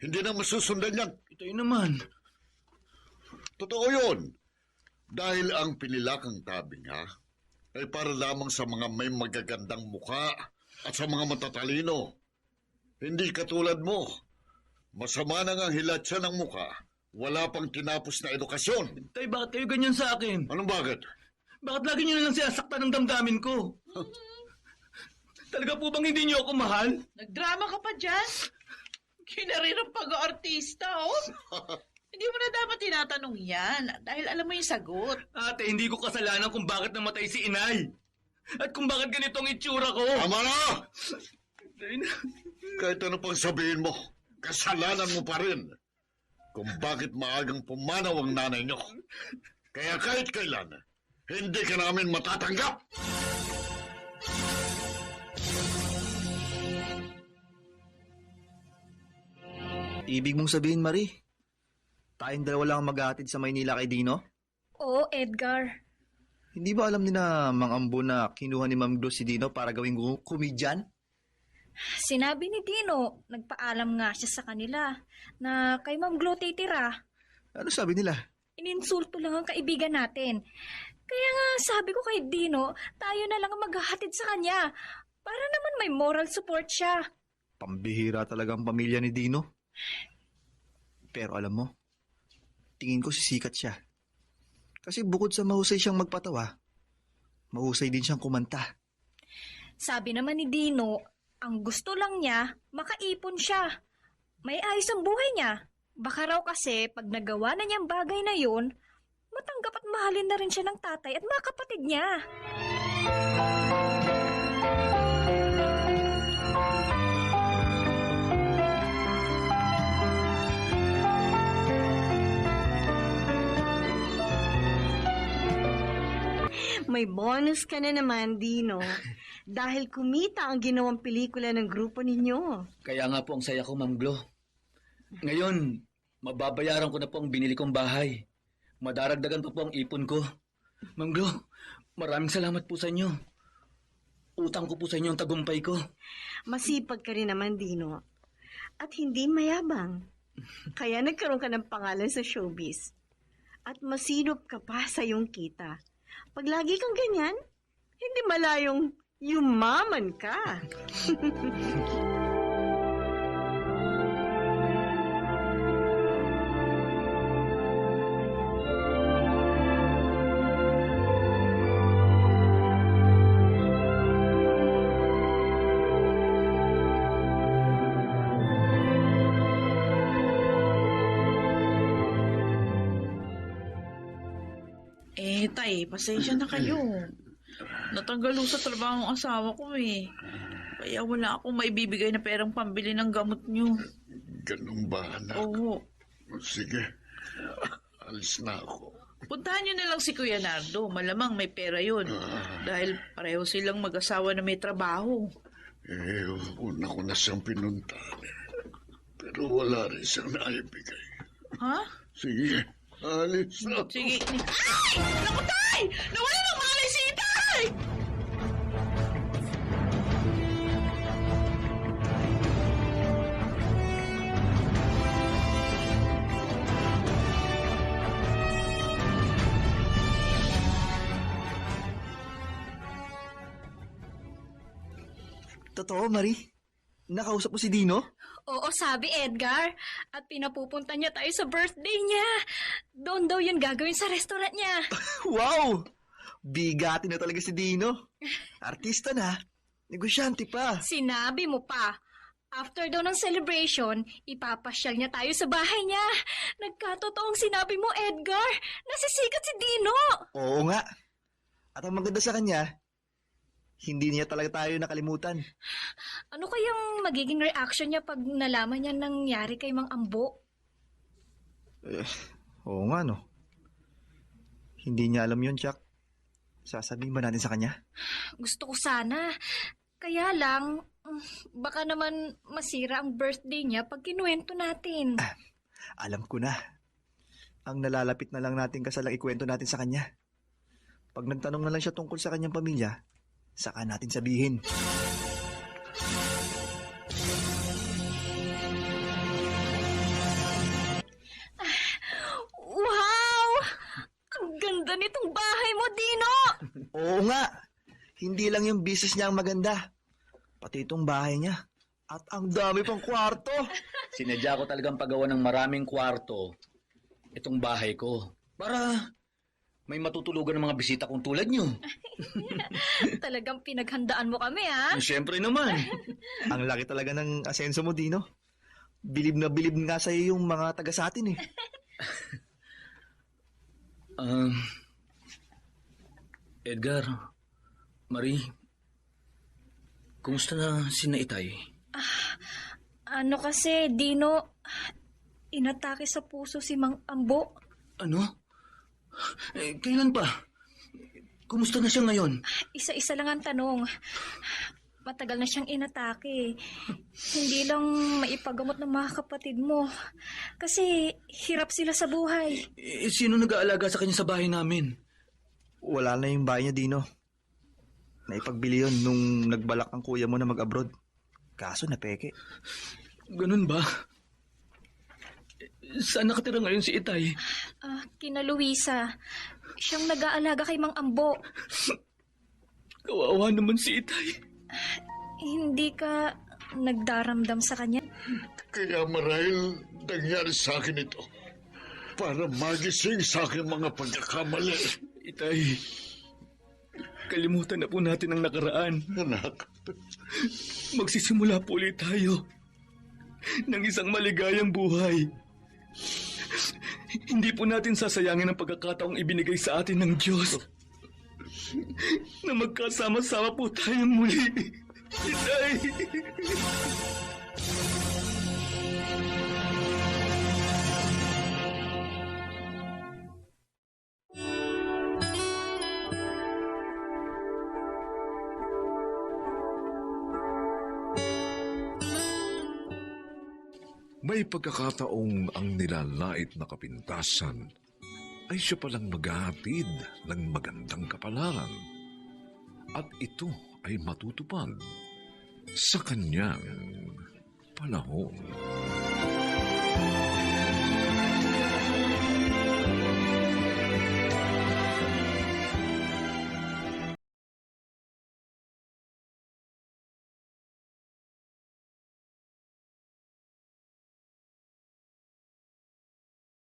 [SPEAKER 2] Hindi na masusundan yan.
[SPEAKER 14] Ito yun naman.
[SPEAKER 2] Totoo yun. Dahil ang pinilakang tabing ay para lamang sa mga may magagandang mukha at sa mga matatalino. Hindi katulad mo. Masama na nga hilatsa ng mukha. Wala pang tinapos na edukasyon.
[SPEAKER 14] Tay, bakit kayo ganyan sa akin?
[SPEAKER 2] Anong bakit?
[SPEAKER 14] Bakit lagi nyo nalang sinasaktan ng damdamin ko? Talaga po bang hindi nyo ako mahal?
[SPEAKER 5] Nagdrama ka pa dyan? Kinarin ang pag-aartista, oh. Hindi mo na dapat tinatanong yan dahil alam mo yung sagot.
[SPEAKER 14] Ate, hindi ko kasalanan kung bakit namatay si inay. At kung bakit ganito ang itsura ko.
[SPEAKER 2] Tama na! Kahit ano pang sabihin mo, kasalanan mo pa rin kung bakit maagang pumanaw ang nanay nyo. Kaya kahit kailan, hindi ka namin matatanggap.
[SPEAKER 15] Ibig mong sabihin, Marie, tayong dalawa lang ang maghahatid sa Maynila kay Dino?
[SPEAKER 16] Oo, Edgar.
[SPEAKER 15] Hindi ba alam ni na Mang Ambo na kinuha ni Ma'am Glo si Dino para gawing komedyan?
[SPEAKER 16] Sinabi ni Dino, nagpaalam nga siya sa kanila na kay Ma'am Glo titira.
[SPEAKER 15] Ano sabi nila?
[SPEAKER 16] Ininsulto lang ang kaibigan natin. Kaya nga sabi ko kay Dino, tayo na lang ang maghahatid sa kanya para naman may moral support siya.
[SPEAKER 15] Pambihira talaga ang pamilya ni Dino. Pero alam mo, tingin ko sisikat siya. Kasi bukod sa mahusay siyang magpatawa, mahusay din siyang kumanta.
[SPEAKER 16] Sabi naman ni Dino, ang gusto lang niya, makaipon siya. May ayos ang buhay niya. Baka raw kasi pag nagawa na niyang bagay na yun, matanggap at mahalin na rin siya ng tatay at mga kapatid niya.
[SPEAKER 6] May bonus ka na naman, Dino. Dahil kumita ang ginawang pelikula ng grupo ninyo.
[SPEAKER 14] Kaya nga po ang saya ko, Ma'am Glo. Ngayon, mababayaran ko na po ang binili kong bahay. Madaragdagan pa po ang ipon ko. Ma'am Glo, maraming salamat po sa inyo. Utang ko po sa inyo ang tagumpay ko.
[SPEAKER 6] Masipag ka rin naman, Dino. at hindi mayabang. Kaya nagkaroon ka ng pangalan sa showbiz. At masinop ka pa sa iyong kita. Pag lagi kang ganyan, hindi malayong yumaman ka.
[SPEAKER 5] Tay, pasensya na kayo. Natanggal ho sa trabaho ang asawa ko eh. Kaya wala akong maibibigay na perang pambili ng gamot nyo.
[SPEAKER 2] Ganun ba, anak?
[SPEAKER 5] Oo.
[SPEAKER 2] Sige, alis na ako.
[SPEAKER 5] Puntahan nyo na lang si Kuya Nardo. Malamang may pera yun. Dahil pareho silang mag-asawa na may trabaho.
[SPEAKER 2] Una ko na siyang pinuntahan. Pero wala rin siyang naibigay.
[SPEAKER 5] Ha?
[SPEAKER 2] Sige, alis na ako.
[SPEAKER 5] Sige. Ay! Naku, Tay! Nawala ng malay si Itay!
[SPEAKER 15] Totoo, Marie? Nakausap mo si Dino?
[SPEAKER 16] Oo, sabi Edgar. At pinapupunta niya tayo sa birthday niya. Doon daw yun gagawin sa restaurant niya.
[SPEAKER 15] Wow! Bigati na talaga si Dino. Artista na. Negosyante pa.
[SPEAKER 16] Sinabi mo pa. After daw ng celebration, ipapasyal niya tayo sa bahay niya. Nagkatotoong sinabi mo, Edgar. Nasisikat si Dino.
[SPEAKER 15] Oo nga. At ang maganda sa kanya, hindi niya talaga tayo nakalimutan.
[SPEAKER 16] Ano kayang magiging reaction niya pag nalaman niya nangyari kay Mang Ambo?
[SPEAKER 15] Oo nga, no. Hindi niya alam yun, Chuck. Sasabihin ba natin sa kanya?
[SPEAKER 16] Gusto ko sana. Kaya lang, baka naman masira ang birthday niya pag kinuwento natin.
[SPEAKER 15] Alam ko na. Ang nalalapit na lang natin kasalang ikwento natin sa kanya. Pag nagtanong na lang siya tungkol sa kanyang pamilya, saka natin sabihin.
[SPEAKER 16] Wow! Ang ganda nitong bahay mo, Dino!
[SPEAKER 15] Oo nga. Hindi lang yung business niya ang maganda. Pati itong bahay niya. At ang dami pang kwarto.
[SPEAKER 8] Sinadya ko talagang paggawa ng maraming kwarto itong bahay ko. Para may matutulugan ng mga bisita kong tulad nyo.
[SPEAKER 16] Talagang pinaghandaan mo kami, ha?
[SPEAKER 8] Siyempre naman.
[SPEAKER 15] Ang laki talaga ng asenso mo, Dino. Bilib na bilib nga sa'yo yung mga taga sa atin eh.
[SPEAKER 8] Edgar, Marie, kumusta na si Naitay?
[SPEAKER 16] Ano kasi, Dino, inatake sa puso si Mang Ambo.
[SPEAKER 8] Ano? Kailan pa? Kumusta na siya ngayon?
[SPEAKER 16] Isa-isa lang ang tanong. Matagal na siyang inatake. Hindi lang maipagamot ng mga kapatid mo. Kasi hirap sila sa buhay.
[SPEAKER 8] Sino nag-aalaga sa kanya sa bahay namin?
[SPEAKER 15] Wala na yung bahay niya, Dino. Naipagbili yun nung nagbalak ang kuya mo na mag-abroad. Kaso napeke.
[SPEAKER 8] Ganun ba? Saan nakatira ngayon si Itay?
[SPEAKER 16] Kina Luisa. Siyang nag-aalaga kay Mang Ambo.
[SPEAKER 8] Kawawa naman si Itay.
[SPEAKER 16] Hindi ka nagdaramdam sa kanya?
[SPEAKER 2] Kaya marahil nangyari sa akin ito para magising sa akin mga pagkakamali.
[SPEAKER 8] Itay, kalimutan na po natin ang nakaraan.
[SPEAKER 2] Anak.
[SPEAKER 8] Magsisimula po ulit tayo ng isang maligayang buhay. Hindi po natin sasayangin ang pagkakataong ibinigay sa atin ng Diyos na magkasama-sama po tayong muli. Itay!
[SPEAKER 3] May pagkakataong ang nilalait na kapintasan ay siya palang maghahatid ng magandang kapalaran at ito ay matutupad sa kanyang panahon.